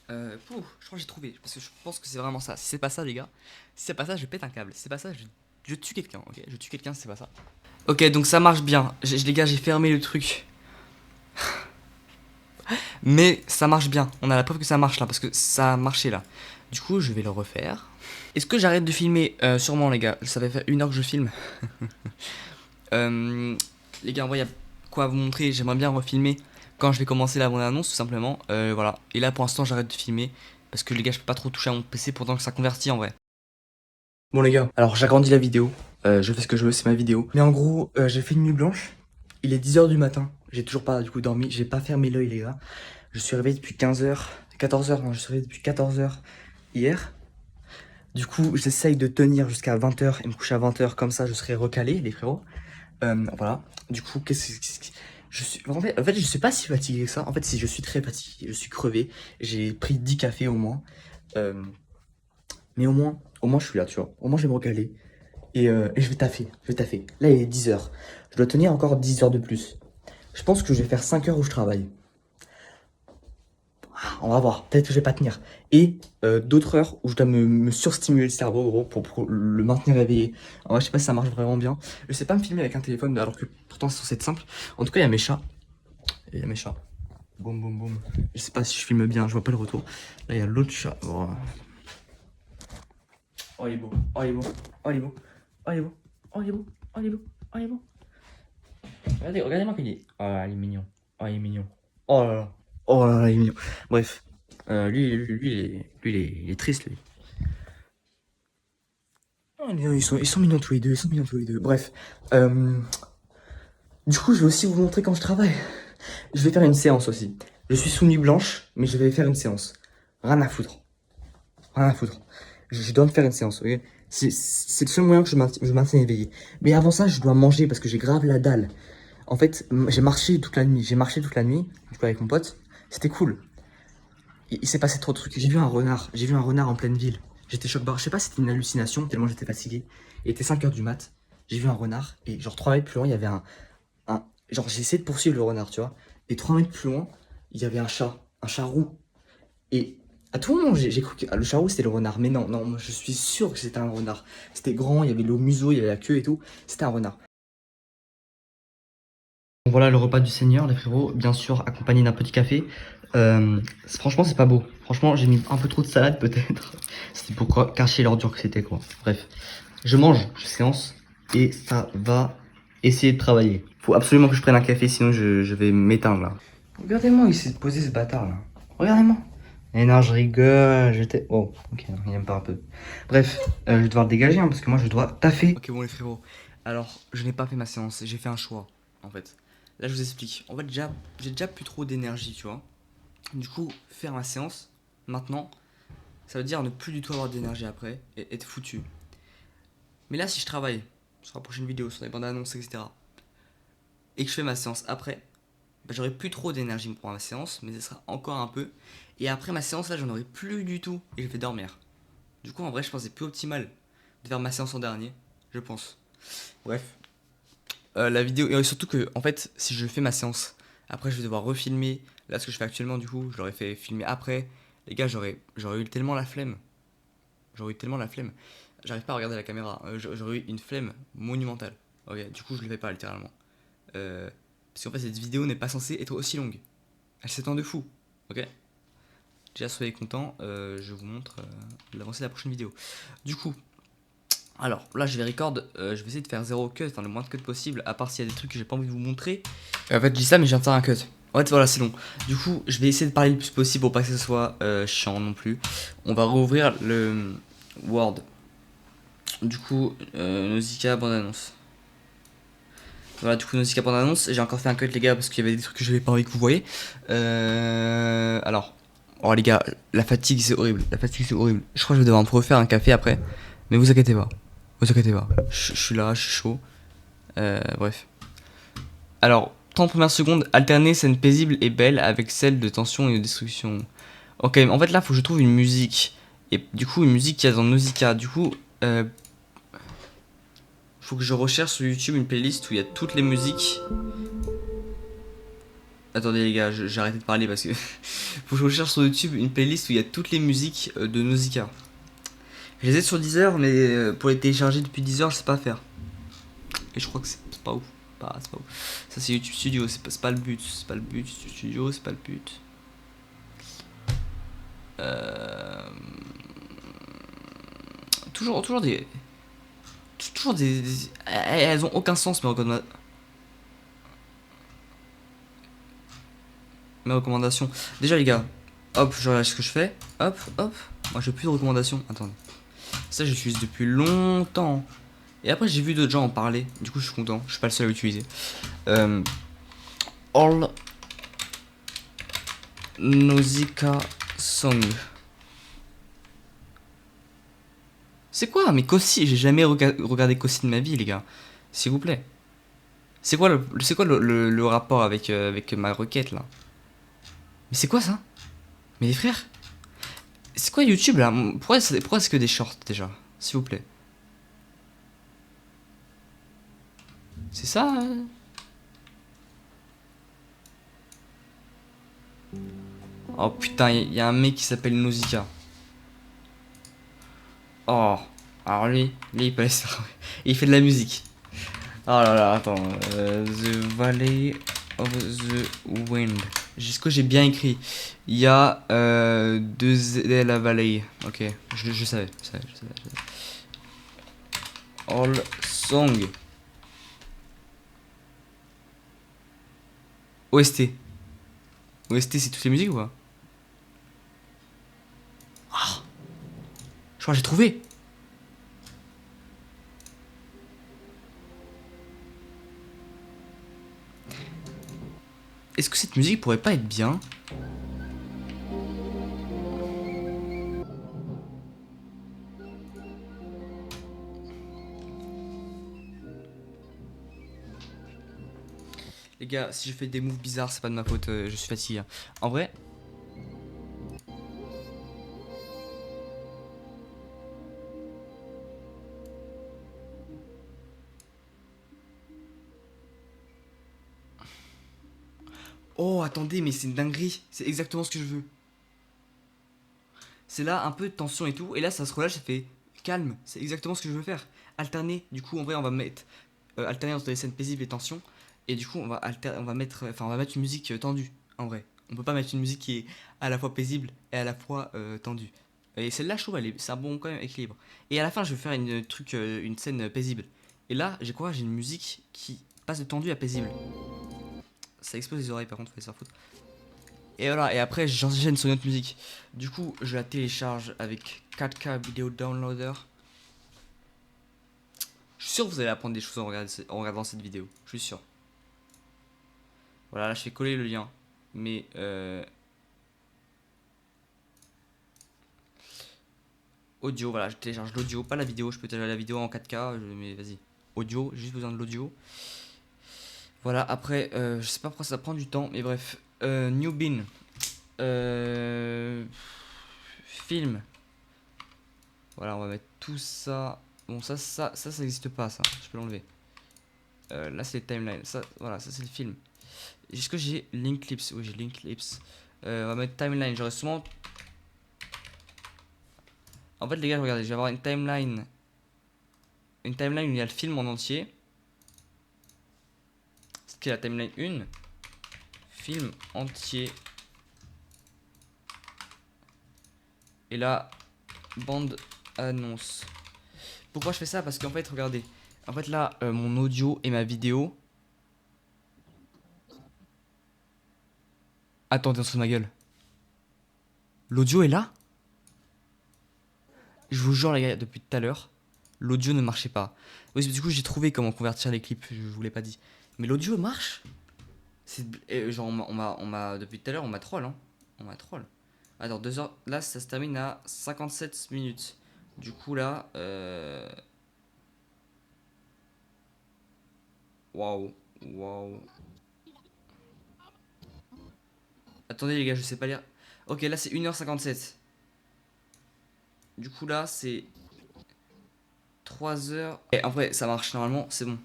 Je crois que j'ai trouvé. Parce que je pense que c'est vraiment ça. Si c'est pas ça, les gars. Si c'est pas ça, je pète un câble. Si c'est pas ça, je tue quelqu'un. Ok, je tue quelqu'un si c'est pas ça. Ok, donc ça marche bien. Les gars, j'ai fermé le truc. Mais ça marche bien. On a la preuve que ça marche là. Parce que ça a marché là. Du coup, je vais le refaire. Est-ce que j'arrête de filmer? Sûrement, les gars. Ça va faire 1 heure que je filme. Les gars, en vrai, quoi vous montrer. J'aimerais bien refilmer quand je vais commencer la bande-annonce, tout simplement. Voilà. Et là, pour l'instant, j'arrête de filmer. Parce que les gars, je peux pas trop toucher à mon PC pourtant que ça convertit en vrai. Bon les gars, alors j'agrandis la vidéo, je fais ce que je veux, c'est ma vidéo. Mais en gros, j'ai fait une nuit blanche, il est 10 h du matin, j'ai toujours pas du coup dormi, j'ai pas fermé l'œil les gars. Je suis réveillé depuis 15 h, 14 h, non je suis réveillé depuis 14 h hier. Du coup j'essaye de tenir jusqu'à 20 h et me coucher à 20 h, comme ça je serai recalé les frérots. Voilà, du coup je suis... en fait je suis pas si fatigué que ça, en fait si je suis très fatigué, je suis crevé, j'ai pris 10 cafés au moins. Mais au moins je suis là tu vois, au moins je vais me recaler. Et je vais taffer, je vais taffer. Là, il est 10 h. Je dois tenir encore 10 h de plus. Je pense que je vais faire 5 h où je travaille. On va voir, peut-être que je vais pas tenir. Et d'autres heures où je dois me surstimuler le cerveau, gros, pour le maintenir réveillé. Alors, je sais pas si ça marche vraiment bien. Je sais pas me filmer avec un téléphone, alors que pourtant c'est censé être simple. En tout cas, il y a mes chats. Il y a mes chats. Boum, boum, boum. Je sais pas si je filme bien, je vois pas le retour. Là, il y a l'autre chat. Oh. Oh, il est beau. Oh, il est beau. Oh, il est beau. Oh, il est beau. Oh, il est beau. Oh, il est beau. Oh, il est beau. Regardez-moi qu'il est. Oh là, il est mignon. Oh, il est mignon. Oh là là. Oh là là, il est mignon. Bref. Il est triste, lui. Oh, ils sont mignons tous les deux. Ils sont mignons tous les deux. Bref. Du coup, je vais aussi vous montrer quand je travaille. Je vais faire une séance aussi. Je suis sous nuit blanche, mais je vais faire une séance. Rien à foutre. Rien à foutre. Je dois me faire une séance, ok? C'est le seul moyen que je maintienne éveillé. Mais avant ça, je dois manger parce que j'ai grave la dalle. En fait, j'ai marché toute la nuit. J'ai marché toute la nuit, du coup, avec mon pote. C'était cool. Il s'est passé trop de trucs. J'ai vu un renard. J'ai vu un renard en pleine ville. J'étais choc barre. Je sais pas si c'était une hallucination, tellement j'étais fatigué. Il était 5 h du mat. J'ai vu un renard. Et genre 3 mètres plus loin, il y avait genre, j'ai essayé de poursuivre le renard, tu vois. Et 3 mètres plus loin, il y avait un chat. Un chat roux. Et à tout moment, j'ai cru que le chat roux c'était le renard. Mais non, non, moi, je suis sûr que c'était un renard. C'était grand, il y avait le museau, il y avait la queue et tout. C'était un renard. Bon, voilà le repas du Seigneur, les frérots, bien sûr accompagné d'un petit café. Franchement, c'est pas beau. Franchement, j'ai mis un peu trop de salade peut-être. C'était pour cacher l'ordure que c'était quoi. Bref, je mange, je séance et ça va essayer de travailler. Faut absolument que je prenne un café, sinon je vais m'éteindre là. Regardez-moi, il s'est posé ce bâtard là. Regardez-moi. Mais non, je rigole, j'étais... Oh, ok, il aime pas un peu. Bref, je vais devoir le dégager hein, parce que moi je dois taffer. Ok, bon les frérots, alors je n'ai pas fait ma séance, j'ai fait un choix en fait. Là, je vous explique. En fait, j'ai déjà plus trop d'énergie, tu vois. Du coup, faire ma séance, maintenant, ça veut dire ne plus du tout avoir d'énergie après et être foutu. Mais là, si je travaille sur la prochaine vidéo, sur les bandes annonces, etc., et que je fais ma séance après, bah, j'aurai plus trop d'énergie pour ma séance, mais ce sera encore un peu. Et après ma séance, là, j'en aurai plus du tout et je vais dormir. Du coup, en vrai, je pense que c'est plus optimal de faire ma séance en dernier, je pense. Bref, la vidéo et surtout que en fait si je fais ma séance après je vais devoir refilmer là ce que je fais actuellement du coup je l'aurais fait filmer après les gars j'aurais eu tellement la flemme j'arrive pas à regarder la caméra j'aurais eu une flemme monumentale ok du coup je le fais pas littéralement parce qu'en fait cette vidéo n'est pas censée être aussi longue elle s'étend de fou ok déjà soyez contents je vous montre l'avancée de la prochaine vidéo du coup alors là je vais record, je vais essayer de faire 0 cut, enfin le moins de cut possible, à part s'il y a des trucs que j'ai pas envie de vous montrer. En fait je dis ça mais je viens de faire un cut. En fait voilà c'est long. Du coup je vais essayer de parler le plus possible pour pas que ce soit chiant non plus. On va rouvrir le Word. Du coup Nausicaa bande annonce. Voilà du coup Nausicaa bande annonce, j'ai encore fait un cut les gars parce qu'il y avait des trucs que j'avais pas envie que vous voyez. Alors, oh les gars, la fatigue c'est horrible, Je crois que je vais devoir me refaire un café après, mais vous inquiétez pas. Vous inquiétez pas, je suis là, je suis chaud. Bref. Alors, 30 premières secondes, alterner scène paisible et belle avec celle de tension et de destruction. Ok, en fait là, faut que je trouve une musique. Et du coup, une musique qu'il y a dans Nausicaa. Du coup, faut que je recherche sur YouTube une playlist où il y a toutes les musiques. Attendez les gars, j'ai arrêté de parler parce que faut que je recherche sur YouTube une playlist où il y a toutes les musiques de Nausicaa. Je les ai sur Deezer, mais pour les télécharger depuis Deezer, je sais pas faire. Et je crois que c'est pas ouf. C'est pas ouf. Ça c'est YouTube Studio, c'est pas le but. C'est pas le but. YouTube Studio, c'est pas le but. Toujours des. Toujours des. Elles ont aucun sens, mais regarde. mes recommandations. Déjà les gars, hop, je regarde ce que je fais. Hop, hop. Moi j'ai plus de recommandations. Attendez. Ça j'utilise depuis longtemps. Et après j'ai vu d'autres gens en parler. Du coup je suis content. Je suis pas le seul à l'utiliser. All Nausicaa Song. C'est quoi? Mais Kossi, j'ai jamais regardé Kossi de ma vie les gars. S'il vous plaît. C'est quoi le rapport avec, avec ma requête là? Mais c'est quoi ça? Mais les frères? C'est quoi YouTube là? Pourquoi c'est que des shorts déjà? S'il vous plaît. C'est ça Oh putain, il y a un mec qui s'appelle Nausicaa. Oh, alors lui il peut laisser. Il fait de la musique. Oh là là, attends. The Valley of the Wind. Jusqu'où j'ai bien écrit. Il y a de la vallée. Ok, je savais. All Song. OST. OST, c'est toutes les musiques ou pas? Ah, je crois que j'ai trouvé. Est-ce que cette musique pourrait pas être bien? Les gars, si je fais des moves bizarres, c'est pas de ma faute, je suis fatigué. Hein. En vrai. Oh, attendez, mais c'est une dinguerie. C'est exactement ce que je veux. C'est là un peu de tension et tout. Et là, ça se relâche, ça fait calme. C'est exactement ce que je veux faire. Alterner. Du coup, en vrai, on va mettre. Alterner entre les scènes paisibles et tension. Et du coup, on va mettre une musique tendue. En vrai. On peut pas mettre une musique qui est à la fois paisible et à la fois tendue. Et celle-là, je trouve, c'est un bon quand même équilibre. Et à la fin, je vais faire une scène paisible. Et là, j'ai quoi? J'ai une musique qui passe de tendu à paisible. Ça explose les oreilles, par contre, faut les faire foutre. Et voilà, et après j'enchaîne sur une autre musique. Du coup, je la télécharge avec 4K Video Downloader. Je suis sûr que vous allez apprendre des choses en regardant cette vidéo. Je suis sûr. Voilà, là je fais coller le lien. Mais audio, voilà, je télécharge l'audio, pas la vidéo. Je peux télécharger la vidéo en 4K, mais vas-y. Audio, j'ai juste besoin de l'audio. Voilà, après, je sais pas pourquoi ça prend du temps, mais bref. New Bean. Film. Voilà, on va mettre tout ça. Bon, ça n'existe pas, ça. Je peux l'enlever. Là, c'est les timelines. Ça, voilà, ça, c'est le film. Est-ce que j'ai link clips? Oui, j'ai link clips. On va mettre timeline. J'aurais souvent. En fait, les gars, regardez, je vais avoir une timeline. Une timeline où il y a le film en entier. Ce qui est la timeline 1. Film entier. Et là, bande annonce. Pourquoi je fais ça? Parce qu'en fait, regardez. En fait, là, mon audio et ma vidéo. Attendez, on se fout de ma gueule. L'audio est là? Je vous jure, les gars, depuis tout à l'heure, l'audio ne marchait pas. Oui, du coup, j'ai trouvé comment convertir les clips. Je vous l'ai pas dit. Mais l'audio marche? Genre, depuis tout à l'heure, on m'a troll. Hein. On m'a troll. Alors, 2 heures. Là, ça se termine à 57 minutes. Du coup, là. Waouh. Waouh. Attendez, les gars, je sais pas lire. Ok, là, c'est 1h57. Du coup, là, c'est 3 heures. Et en vrai, ça marche normalement, c'est bon.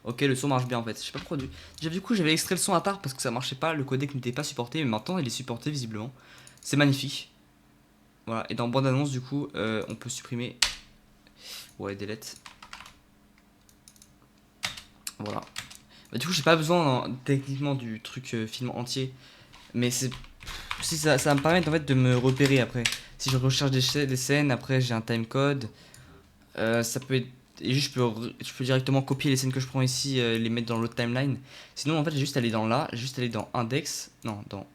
Ok, le son marche bien en fait. Je sais pas pourquoi. Déjà, du coup, j'avais extrait le son à part parce que ça marchait pas. Le codec n'était pas supporté. Mais maintenant, il est supporté visiblement. C'est magnifique. Voilà. Et dans bande annonce, du coup, on peut supprimer. Ouais, delete. Voilà. Bah, du coup, j'ai pas besoin techniquement du truc film entier. Mais c'est. Si ça va me permettre en fait de me repérer après. Si je recherche des scènes, après j'ai un timecode. Ça peut être. Et juste, je peux directement copier les scènes que je prends ici et les mettre dans l'autre timeline. Sinon, en fait, j'ai juste aller dans là, j'ai juste aller dans index. Non, dans.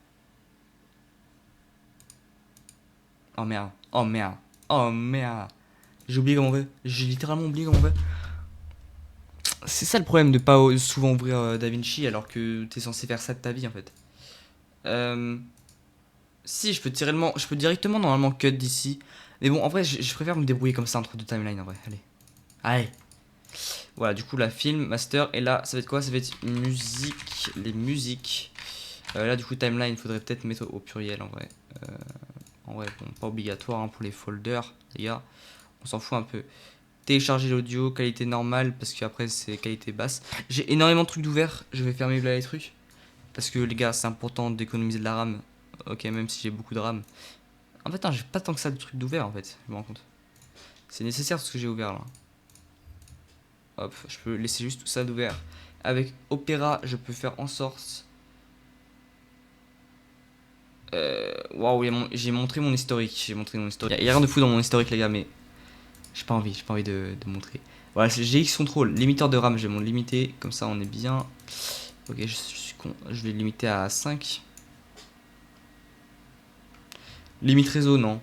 Oh merde. Oh merde. Oh merde. J'ai oublié comment on fait. J'ai littéralement oublié comment on fait. C'est ça le problème de pas souvent ouvrir DaVinci alors que t'es censé faire ça de ta vie en fait. Euh, Si, je peux directement normalement cut d'ici. Mais bon, en vrai, je préfère me débrouiller comme ça entre deux timelines en vrai. Allez. Allez. Voilà, du coup, la film, master. Et là, ça va être quoi? Ça va être musique. Les musiques. Là, du coup, timeline, il faudrait peut-être mettre au pluriel en vrai. En vrai, bon, pas obligatoire hein, pour les folders, les gars. On s'en fout un peu. Télécharger l'audio, qualité normale, parce qu'après, c'est qualité basse. J'ai énormément de trucs d'ouvert. Je vais fermer là les trucs. Parce que les gars, c'est important d'économiser de la RAM. Ok, même si j'ai beaucoup de RAM. En fait, non, j'ai pas tant que ça de trucs d'ouvert en fait, je me rends compte. C'est nécessaire ce que j'ai ouvert là. Hop, je peux laisser juste tout ça d'ouvert. Avec Opera, je peux faire en sorte. Waouh, j'ai montré mon historique. J'ai montré mon historique. Y a rien de fou dans mon historique, les gars, mais j'ai pas envie de montrer. Voilà, c'est GX Control, limiteur de RAM, je vais mon limiter. Comme ça, on est bien. Ok, je suis con. Je vais limiter à 5. Limite réseau, non.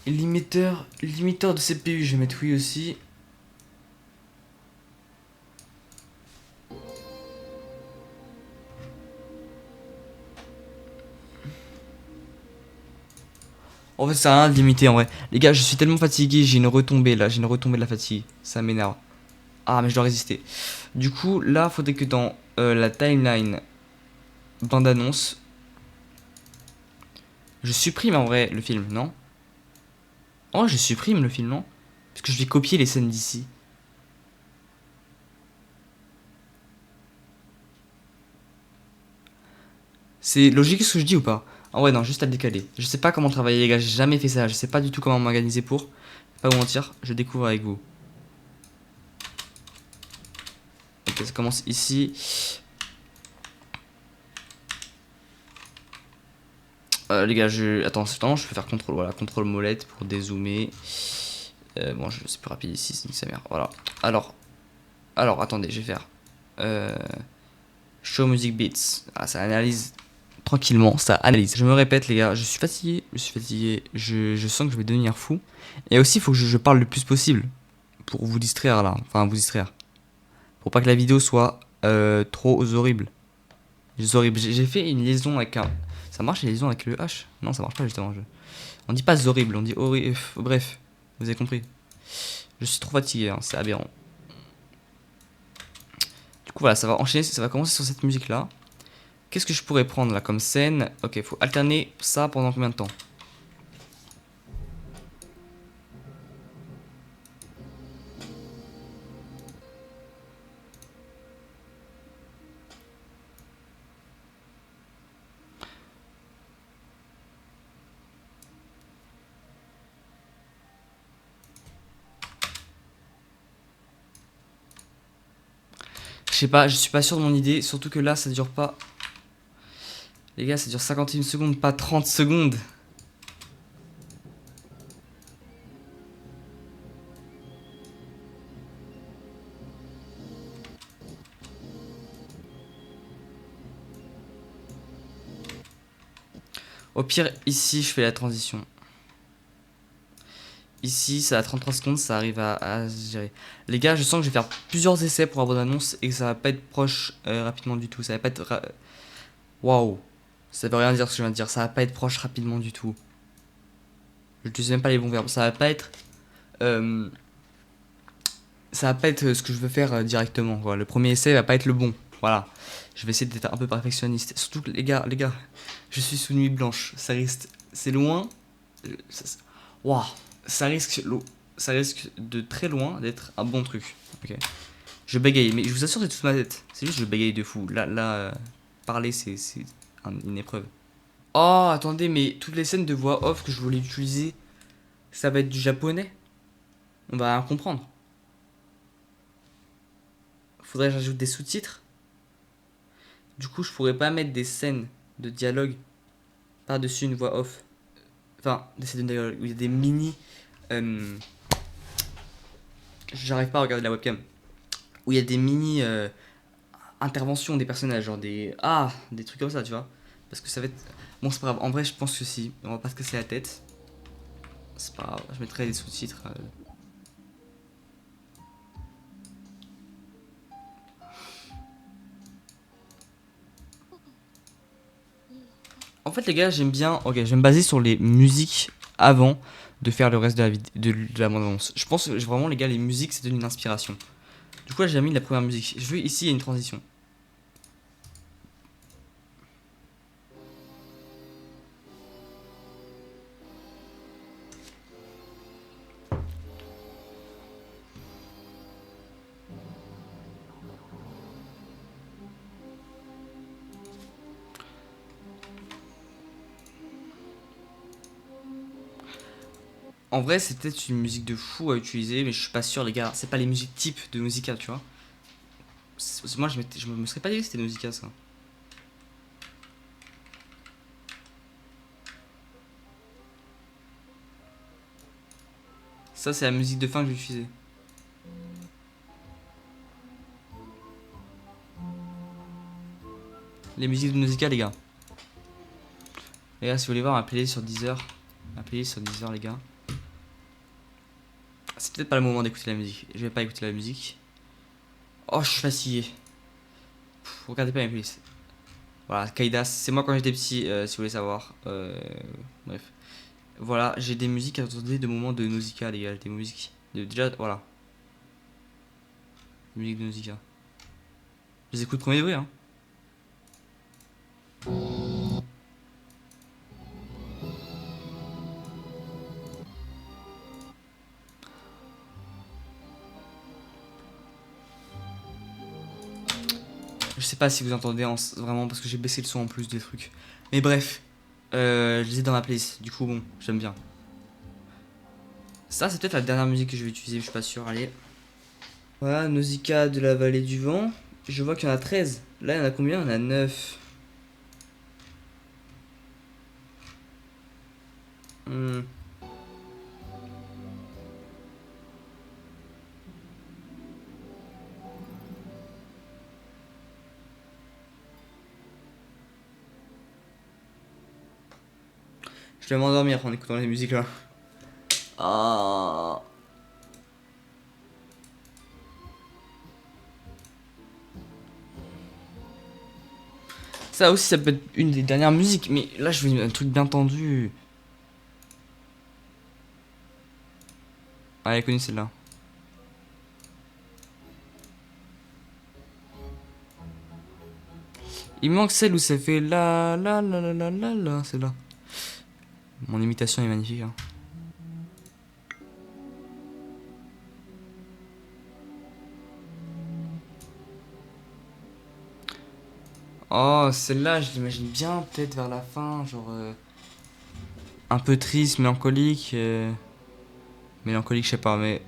Limiteur de CPU, je vais mettre oui aussi. En fait, ça a rien de limité en vrai. Les gars, je suis tellement fatigué, j'ai une retombée là, j'ai une retombée de la fatigue. Ça m'énerve. Ah, mais je dois résister. Du coup, là, faudrait que dans la timeline bande annonce, je supprime en vrai le film, non? Oh, je supprime le film, non? Parce que je vais copier les scènes d'ici. C'est logique ce que je dis ou pas? En vrai, non, juste à le décaler. Je sais pas comment travailler, les gars, j'ai jamais fait ça. Je sais pas du tout comment m'organiser pour. Pas vous mentir, je découvre avec vous. Ok, ça commence ici. Les gars, attends, je peux faire contrôle, voilà, contrôle molette pour dézoomer. Bon, c'est plus rapide ici, c'est sa mère. Voilà. Alors, attendez, je vais faire Show Music Beats. Ah, ça analyse tranquillement, ça analyse. Je me répète, les gars, je suis fatigué, je sens que je vais devenir fou. Et aussi, il faut que je parle le plus possible pour vous distraire là, enfin vous distraire, pour pas que la vidéo soit trop horrible. J'ai fait une liaison avec un. Ça marche les liaisons avec le H? Non, ça marche pas justement. On dit pas horrible, on dit horrible. Bref, vous avez compris. Je suis trop fatigué, hein, c'est aberrant. Du coup, voilà, ça va enchaîner, ça va commencer sur cette musique là. Qu'est-ce que je pourrais prendre là comme scène? Ok, faut alterner ça pendant combien de temps? Je sais pas, je suis pas sûr de mon idée, surtout que là ça dure pas. Les gars, ça dure 51 secondes, pas 30 secondes. Au pire, ici, je fais la transition. Ici, c'est à 33 secondes, ça arrive à se gérer. Les gars, je sens que je vais faire plusieurs essais pour avoir d'annonce et que ça va pas être proche rapidement du tout. Ça va pas être. Waouh! Ça veut rien dire ce que je viens de dire. Ça va pas être proche rapidement du tout. Je n'utilise même pas les bons verbes. Ça va pas être. euh, Ça va pas être ce que je veux faire directement. Quoi. Le premier essai va pas être le bon. Voilà. Je vais essayer d'être un peu perfectionniste. Surtout que les gars, je suis sous nuit blanche. Ça risque. C'est loin. Waouh! Ça risque. Ça risque de très loin d'être un bon truc. Ok. Je bégaye, mais je vous assure, c'est toute ma tête. C'est juste que je bégaye de fou. Parler, c'est une épreuve. Oh, attendez, mais toutes les scènes de voix off que je voulais utiliser, ça va être du japonais. On va rien comprendre. Faudrait que j'ajoute des sous-titres. Du coup, je pourrais pas mettre des scènes de dialogue par-dessus une voix off. Enfin, des scènes de dialogue où il y a des mini. euh, J'arrive pas à regarder la webcam. Où il y a des mini interventions des personnages, genre des. Ah, des trucs comme ça, tu vois. Parce que ça va être. Bon, c'est pas grave. En vrai, je pense que si. On va pas se casser la tête. C'est pas grave. Je mettrai des sous-titres. En fait, les gars, j'aime bien. Ok, je vais me baser sur les musiques avant de faire le reste de la vidéo, de la bande-annonce. Je pense que vraiment, les gars, les musiques, c'est une inspiration. Du coup, là, j'ai mis la première musique. Je veux ici, il y a une transition. En vrai, c'est peut-être une musique de fou à utiliser, mais je suis pas sûr, les gars. C'est pas les musiques types de musical, tu vois. Moi, je me serais pas dit que c'était musical, ça. Ça, c'est la musique de fin que je vais utiliser. Les musiques de musical, les gars. Les gars, si vous voulez voir ma playlist sur Deezer, ma playlist sur Deezer, les gars. C'est peut-être pas le moment d'écouter la musique. Je vais pas écouter la musique. Oh, je suis fatigué. Regardez pas mes playlists. Voilà, Kaidas, c'est moi quand j'étais petit, si vous voulez savoir. Bref. Voilà, j'ai des musiques à entendre de moments de Nausicaa, les gars. Des musiques. Déjà, voilà. Musique de Nausicaa. Je les écoute premier degré, hein. Je sais pas si vous entendez vraiment parce que j'ai baissé le son en plus des trucs. Mais bref, je les ai dans ma playlist. Du coup, bon, j'aime bien. Ça, c'est peut-être la dernière musique que je vais utiliser, je suis pas sûr. Allez. Voilà, Nausicaa de la vallée du vent. Je vois qu'il y en a 13. Là, il y en a combien? Il y en a 9. Hmm. Je vais m'endormir en écoutant les musiques là. Ah. Ça aussi, ça peut être une des dernières musiques, mais là, je veux un truc bien tendu. Ah, elle est connue celle-là. Il manque celle où ça fait la, celle-là. Mon imitation est magnifique, hein. Oh, celle-là, je l'imagine bien peut-être vers la fin, genre un peu triste, mélancolique. Mélancolique, je sais pas, mais.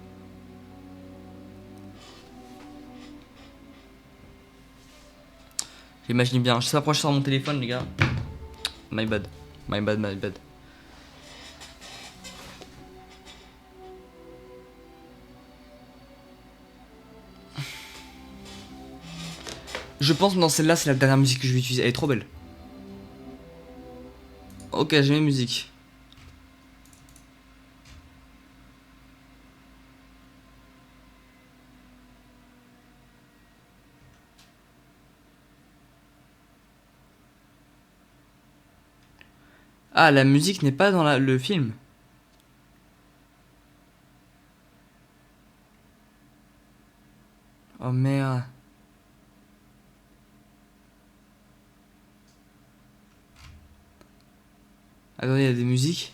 J'imagine bien. Je s'approche sur mon téléphone, les gars. My bad. My bad, my bad. Je pense que dans celle-là, c'est la dernière musique que je vais utiliser. Elle est trop belle. Ok, j'ai mes musiques. Ah, la musique n'est pas dans le film. Oh merde. Attendez, il y a des musiques.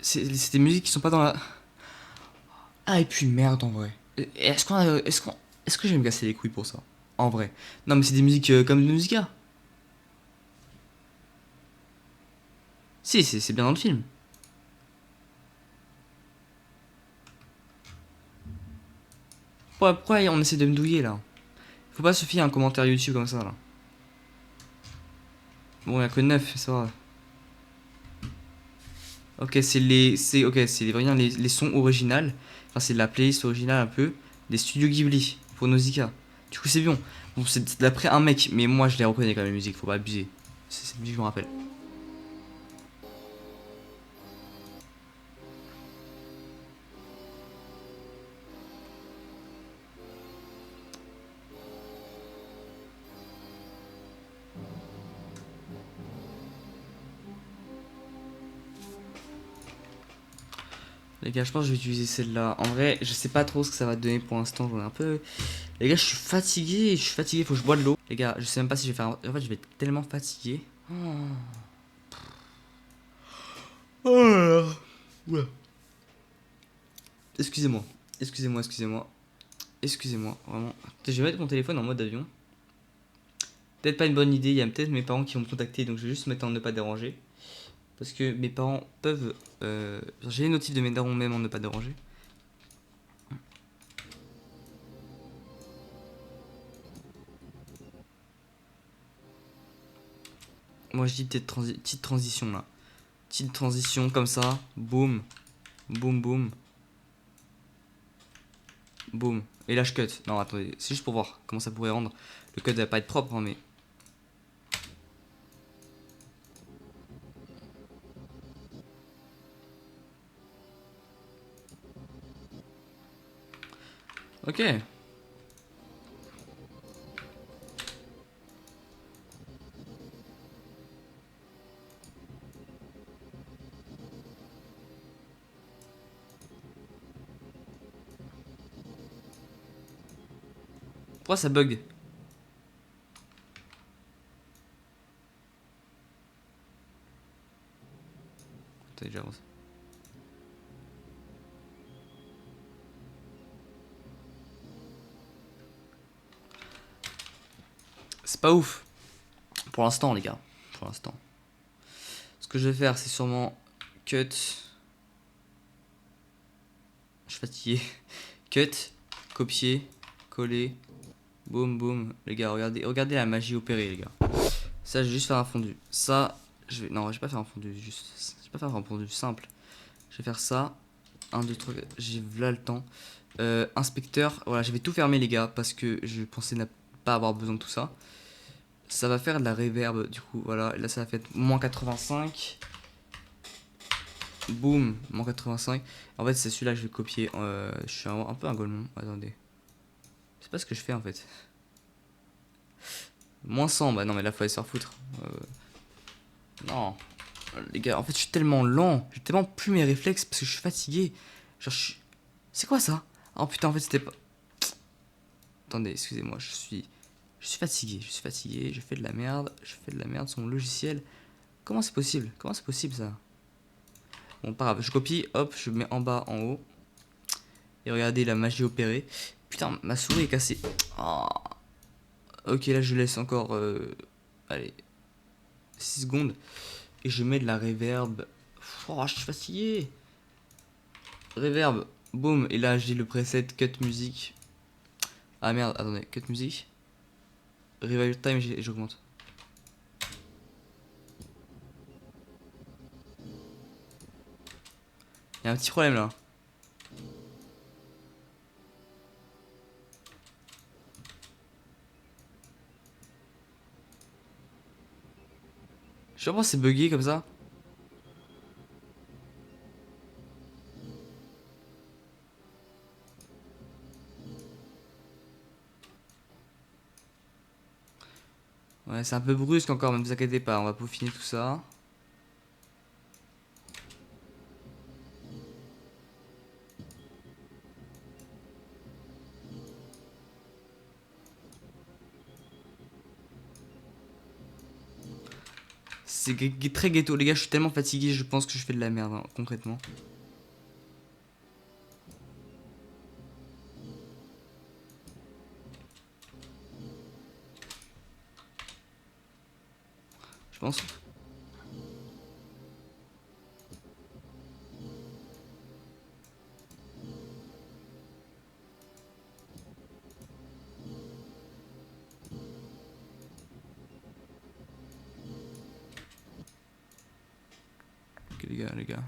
C'est des musiques qui sont pas dans la. Ah, et puis merde en vrai. Est-ce que je vais me casser les couilles pour ça? En vrai. Non, mais c'est des musiques comme de Musica. Si, c'est bien dans le film. pourquoi on essaie de me douiller là? Faut pas se fier à un commentaire YouTube comme ça là. Bon, y a que 9, ça va. Ok, c'est vraiment les sons originaux. Enfin, c'est la playlist originale un peu des studios Ghibli pour Nausicaa. Du coup, c'est bien. Bon, c'est d'après un mec, mais moi je les reconnais quand même, les musiques, faut pas abuser. C'est cette musique, je me rappelle. Les gars, je pense que je vais utiliser celle-là. En vrai, je sais pas trop ce que ça va donner pour l'instant. J'en ai un peu. Les gars, je suis fatigué, faut que je bois de l'eau. Les gars, je sais même pas si je vais faire. En fait, je vais être tellement fatigué. Oh. Oh là là. Oula. Excusez-moi. Excusez-moi, excusez-moi. Excusez-moi, vraiment. Je vais mettre mon téléphone en mode avion. Peut-être pas une bonne idée, il y a peut-être mes parents qui vont me contacter, donc je vais juste mettre en ne pas déranger. Parce que mes parents peuvent. J'ai les notifs de mes darons même en ne pas déranger. Moi je dis peut-être petite transition là. Petite transition comme ça. Boum. Boum boum. Boum. Et là je cut. Non attendez, c'est juste pour voir comment ça pourrait rendre. Le cut va pas être propre hein, mais. Ok. Pourquoi ça bug? Attendez, j'avance. C'est pas ouf. Pour l'instant les gars. Pour l'instant. Ce que je vais faire c'est sûrement cut. Je suis fatigué. Cut, copier, coller, boum boum. Les gars, regardez la magie opérée, les gars. Ça, je vais juste faire un fondu. Ça, je vais. Non, je vais pas faire un fondu, juste. Je vais pas faire un fondu simple. Je vais faire ça. 1, 2, 3, j'ai là le temps. Inspecteur, voilà, je vais tout fermer, les gars, parce que je pensais ne pas avoir besoin de tout ça. Ça va faire de la reverb, du coup, voilà. Là, ça va faire moins 85. Boum, moins 85. En fait, c'est celui-là que je vais copier. Je suis un peu un golemon. Attendez. C'est pas ce que je fais en fait. Moins 100, bah non, mais là, faut aller se faire foutre. Non. Les gars, en fait, je suis tellement lent. J'ai tellement plus mes réflexes parce que je suis fatigué. Genre, je suis. C'est quoi ça? Oh putain, en fait, c'était pas. Attendez, excusez-moi, je suis. Je suis fatigué, je suis fatigué, je fais de la merde, je fais de la merde sur mon logiciel. Comment c'est possible? Comment c'est possible ça? Bon, pas grave, je copie, hop, je mets en bas, en haut. Et regardez la magie opérée. Putain, ma souris est cassée. Oh. Ok, là je laisse encore. Allez, 6 secondes. Et je mets de la reverb. Oh, je suis fatigué. Reverb, boum. Et là j'ai le preset cut music. Ah merde, attendez, cut music. Revival time, j'augmente. Il y a un petit problème là. Je sais pas pourquoi c'est bugué comme ça. Ouais, c'est un peu brusque encore, mais ne vous inquiétez pas, on va peaufiner tout ça. C'est très ghetto, les gars, je suis tellement fatigué, je pense que je fais de la merde, hein, concrètement. Je pense. les gars.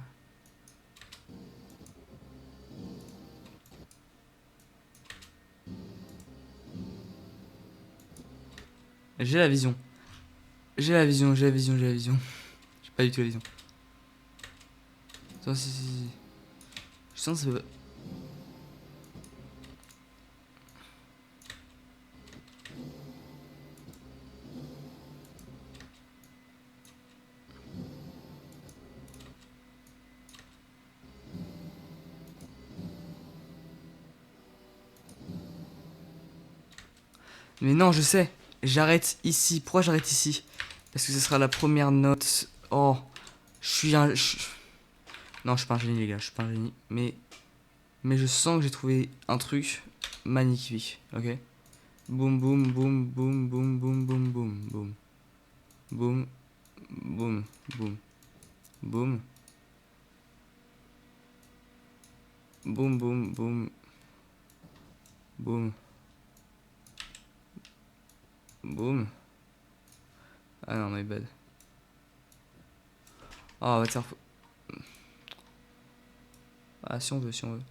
J'ai la vision. J'ai la vision. J'ai pas du tout la vision. Attends, si. Je sens que ça peut... Mais non, je sais. J'arrête ici. Pourquoi j'arrête ici? Parce que ce sera la première note. Oh. Je suis un... Non, je suis pas un génie, les gars. Je suis pas un génie. Mais je sens que j'ai trouvé un truc magnifique. Ok? Boum, boum, boum, boum, boum, boum, boum, boum, boum. Boum, boum, boum. Boum. Boum, boum, boum. Boum. Boum. Ah non, my bad. Ah, va te faire... Ah, si on veut, si on veut.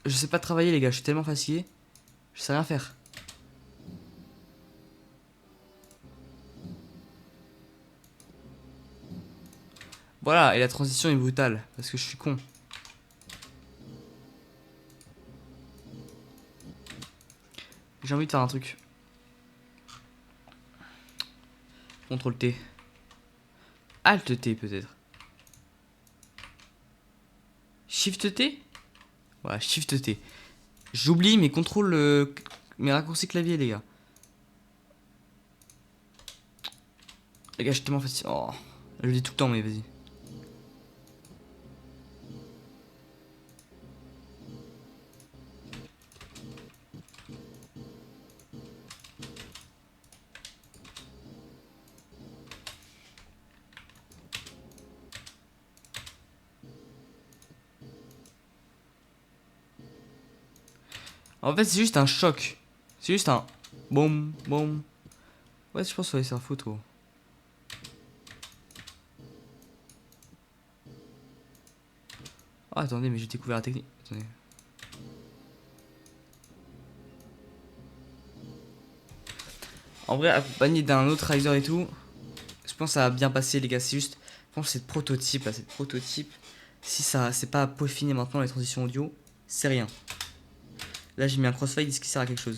Je sais pas travailler, les gars. Je suis tellement fatigué. Je sais rien faire. Voilà, et la transition est brutale. Parce que je suis con. J'ai envie de faire un truc. CTRL T. Alt T peut-être. Shift T? Voilà, Shift T. J'oublie mes contrôles, mes raccourcis clavier, les gars. Les gars, je suis tellement fatigué. Oh, je le dis tout le temps, mais vas-y. En fait, c'est juste un choc. C'est juste un boum, boum. Ouais, je pense qu'il faut aller se faire foutre. Oh. Ah, attendez, mais j'ai découvert la technique. Attendez. En vrai, accompagné d'un autre riser et tout, je pense que ça va bien passer, les gars. C'est juste, je pense que cette prototype là, cette prototype, si ça c'est pas peaufiné maintenant les transitions audio, c'est rien. Là, j'ai mis un crossfade, est-ce qu'il sert à quelque chose?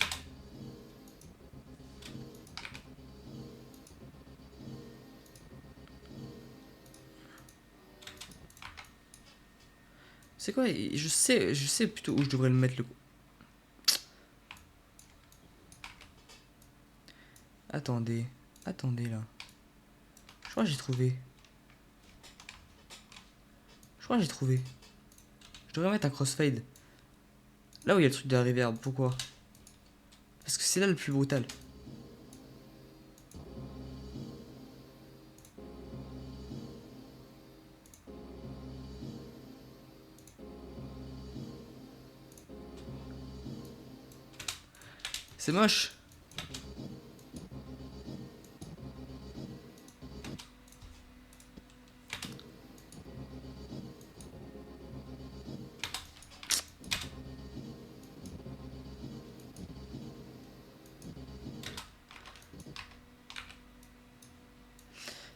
C'est quoi? Je sais plutôt où je devrais le mettre le. Attendez, attendez là. Je crois que j'ai trouvé. Je crois que j'ai trouvé. Je devrais mettre un crossfade. Là où il y a le truc de la reverb, pourquoi? Parce que c'est là le plus brutal. C'est moche.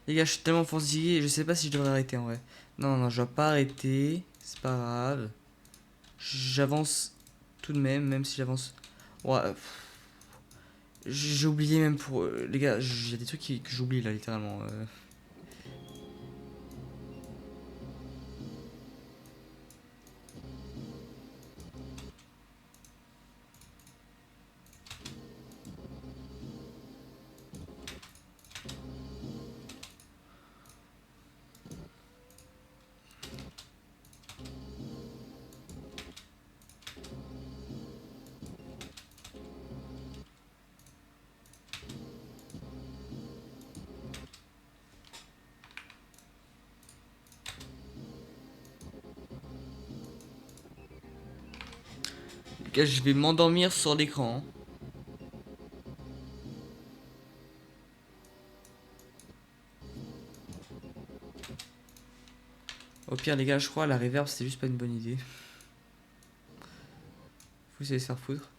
Les gars, je suis tellement fatigué, je sais pas si je devrais arrêter en vrai. Non, non, je dois pas arrêter. C'est pas grave. J'avance tout de même, même si j'avance. Ouais, j'ai oublié même pour. Les gars, il y a des trucs que j'oublie là, littéralement. Les gars, je vais m'endormir sur l'écran. Au pire, les gars, je crois la reverb c'est juste pas une bonne idée. Faut essayer de se faire foutre.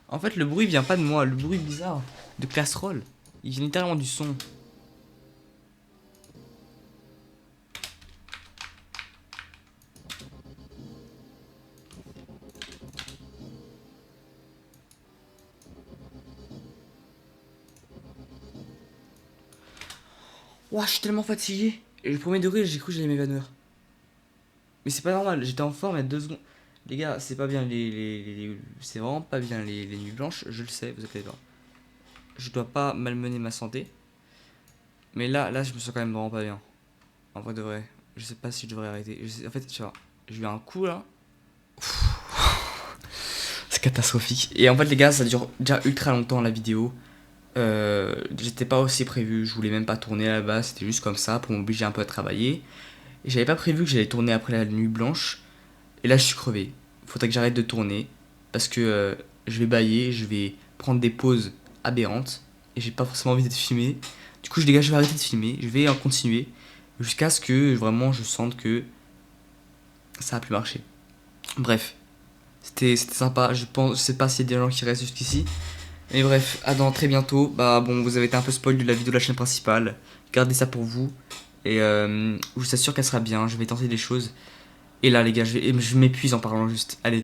En fait, le bruit vient pas de moi, le bruit bizarre de casserole. Il vient littéralement du son. Ouah, je suis tellement fatigué. Et le premier degré, j'ai cru que j'allais m'évanouir. Mais c'est pas normal, j'étais en forme il y a 2 secondes. Les gars, c'est pas bien c'est vraiment pas bien les nuits blanches, je le sais, vous inquiétez pas. Je dois pas malmener ma santé. Mais là, je me sens quand même vraiment pas bien. En vrai de vrai. Je sais pas si je devrais arrêter. En fait, tu vois, j'ai eu un coup là. C'est catastrophique. Et en fait, les gars, ça dure déjà ultra longtemps la vidéo. J'étais pas aussi prévu, je voulais même pas tourner à la base, c'était juste comme ça pour m'obliger un peu à travailler. Et j'avais pas prévu que j'allais tourner après la nuit blanche. Et là, je suis crevé. Faudrait que j'arrête de tourner. Parce que je vais bailler, je vais prendre des pauses aberrantes. Et j'ai pas forcément envie d'être filmé. Du coup, je vais arrêter de filmer. Je vais en continuer. Jusqu'à ce que vraiment je sente que ça a plus marché. Bref. C'était sympa. Je sais pas s'il y a des gens qui restent jusqu'ici. Mais bref, à dans très bientôt. Bah bon, vous avez été un peu spoil de la vidéo de la chaîne principale. Gardez ça pour vous. Et je vous assure qu'elle sera bien. Je vais tenter des choses. Et là, les gars, je m'épuise en parlant juste. Allez.